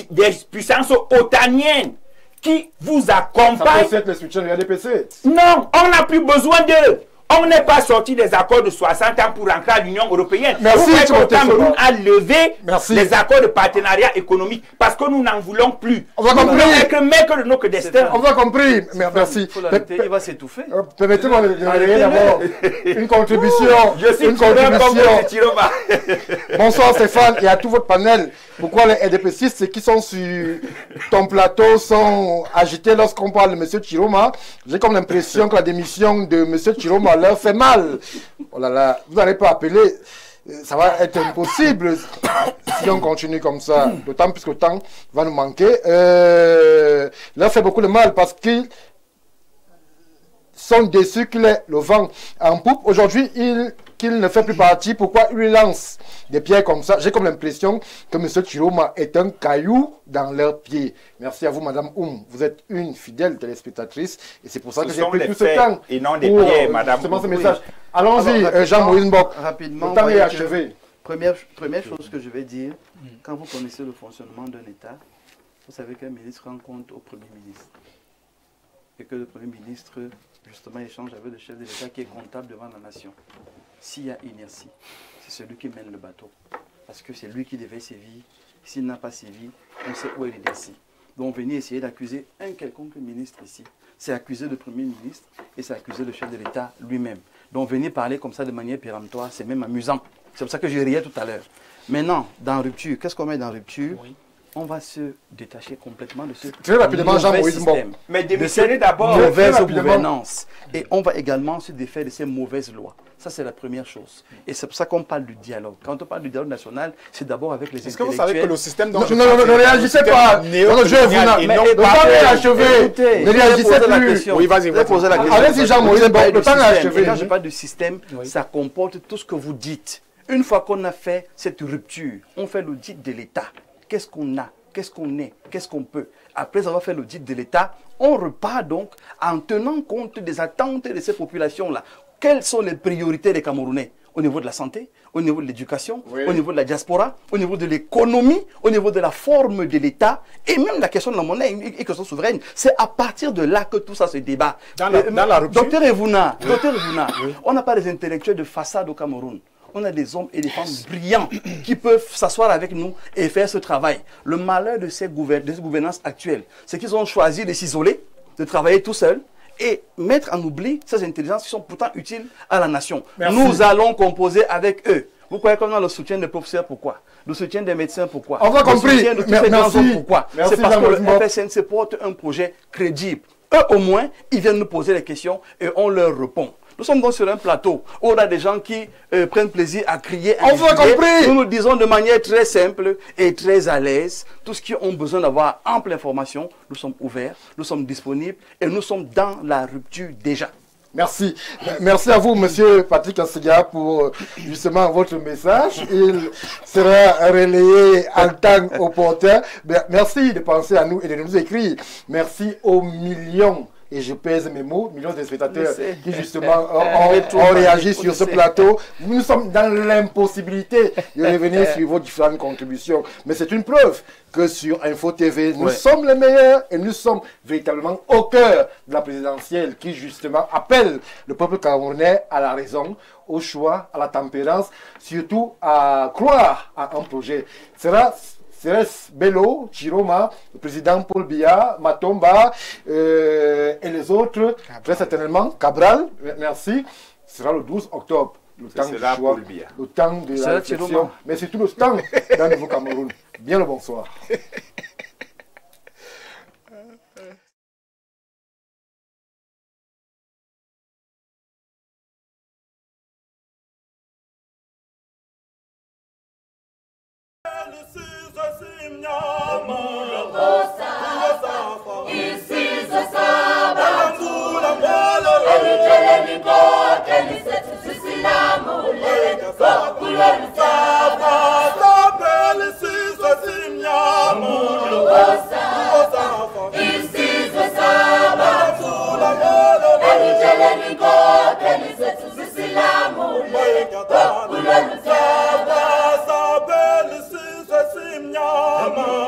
puissances otaniennes qui vous accompagnent. Ça peut être les soutiens de l'ADPC. Non, on n'a plus besoin d'eux. On n'est pas sorti des accords de 60 ans pour entrer à l'Union européenne. Merci, le Cameroun a levé les accords de partenariat économique parce que nous n'en voulons plus. On va compris. Nous maître de notre destin. On va compris. Merci. Il va s'étouffer. Permettez-moi de donner d'abord une contribution. Je suis comme Chiroma. Bonsoir Stéphane et à tout votre panel. Pourquoi les RDPCistes qui sont sur ton plateau sont agités lorsqu'on parle de M. Chiroma? J'ai comme l'impression que la démission de M. Chiroma leur fait mal. Oh là là, vous n'allez pas appeler. Ça va être impossible si on continue comme ça. D'autant plus que le temps va nous manquer. Leur fait beaucoup de mal parce qu'ils sont déçus qu'il ait le vent en poupe. Aujourd'hui, qu'il ne fait plus partie. Pourquoi il lance des pierres comme ça? J'ai comme l'impression que M. Chiroma est un caillou dans leurs pieds. Merci à vous, Madame Oum. Vous êtes une fidèle téléspectatrice et c'est pour ça que j'ai pris tout ce temps. Et non des pierres, Madame Oum. Ce message. Allons-y, Jean-Moïse Mbok. Rapidement. Le temps est achevé. Première chose que je vais dire, quand vous connaissez le fonctionnement d'un État, vous savez qu'un ministre rend compte au Premier ministre. Et que le Premier ministre, justement, échange avec le chef de l'État qui est comptable devant la nation. S'il y a inertie, c'est celui qui mène le bateau. Parce que c'est lui qui devait sévir. S'il n'a pas sévi, on sait où il est ici. Donc venir essayer d'accuser un quelconque ministre ici, c'est accuser le Premier ministre et c'est accuser le chef de l'État lui-même. Donc venir parler comme ça de manière péremptoire, c'est même amusant. C'est pour ça que je riais tout à l'heure. Maintenant, dans Rupture, qu'est-ce qu'on met dans Rupture? On va se détacher complètement de ce très rapidement, Jean-Moïse Mbok. Mais démissionner d'abord. Mauvaise gouvernance. Et on va également se défaire de ces mauvaises lois. Ça, c'est la première chose. Et c'est pour ça qu'on parle du dialogue. Quand on parle du dialogue national, c'est d'abord avec les intellectuels. Est-ce que vous savez que le système... Non, ne réagissez pas. Ne réagissez plus. Oui, vas-y. Allez-y, Jean-Moïse Mbok. Le temps est achevé. Quand je parle du système, ça comporte tout ce que vous dites. Une fois qu'on a fait cette rupture, on fait l'audit de l'État. Qu'est-ce qu'on a? Qu'est-ce qu'on est? Qu'est-ce qu'on peut? Après avoir fait l'audit de l'État, on repart donc en tenant compte des attentes de ces populations-là. Quelles sont les priorités des Camerounais? Au niveau de la santé, au niveau de l'éducation, au niveau de la diaspora, au niveau de l'économie, au niveau de la forme de l'État, et même la question de la monnaie, une question souveraine. C'est à partir de là que tout ça se débat. Dans la rupture. Docteur Evouna, on n'a pas des intellectuels de façade au Cameroun. On a des hommes et des femmes brillants qui peuvent s'asseoir avec nous et faire ce travail. Le malheur de ces gouvernances actuelles, c'est qu'ils ont choisi de s'isoler, de travailler tout seuls et mettre en oubli ces intelligences qui sont pourtant utiles à la nation. Merci. Nous allons composer avec eux. Vous croyez qu'on a le soutien des professeurs, pourquoi? Le soutien des médecins, pourquoi? On a compris. Le soutien de tous ces grands hommes, pourquoi? C'est parce que le Jean-Baptiste. FSNC porte un projet crédible. Eux, au moins, ils viennent nous poser des questions et on leur répond. Nous sommes donc sur un plateau où on a des gens qui prennent plaisir à crier. On vous a compris. Nous nous disons de manière très simple et très à l'aise. Tous ceux qui ont besoin d'avoir ample information, nous sommes ouverts, nous sommes disponibles et nous sommes dans la rupture déjà. Merci. Merci à vous, monsieur Patrick Ansiga, pour justement votre message. Il sera relayé en temps opportun. Merci de penser à nous et de nous écrire. Merci aux millions, et je pèse mes mots, millions de spectateurs qui justement ont réagi sur ce plateau. Nous sommes dans l'impossibilité de revenir sur vos différentes contributions. Mais c'est une preuve que sur Info TV, nous sommes les meilleurs et nous sommes véritablement au cœur de la présidentielle qui justement appelle le peuple camerounais à la raison, au choix, à la tempérance, surtout à croire à un projet. Cérès Bello, Chiroma, le président Paul Biya, Matomba et les autres, très certainement, Cabral, merci, ce sera le 12 octobre. Le temps du choix, le temps de la réflexion, mais surtout le temps d'un nouveau Cameroun. Bien le bonsoir. Simnyama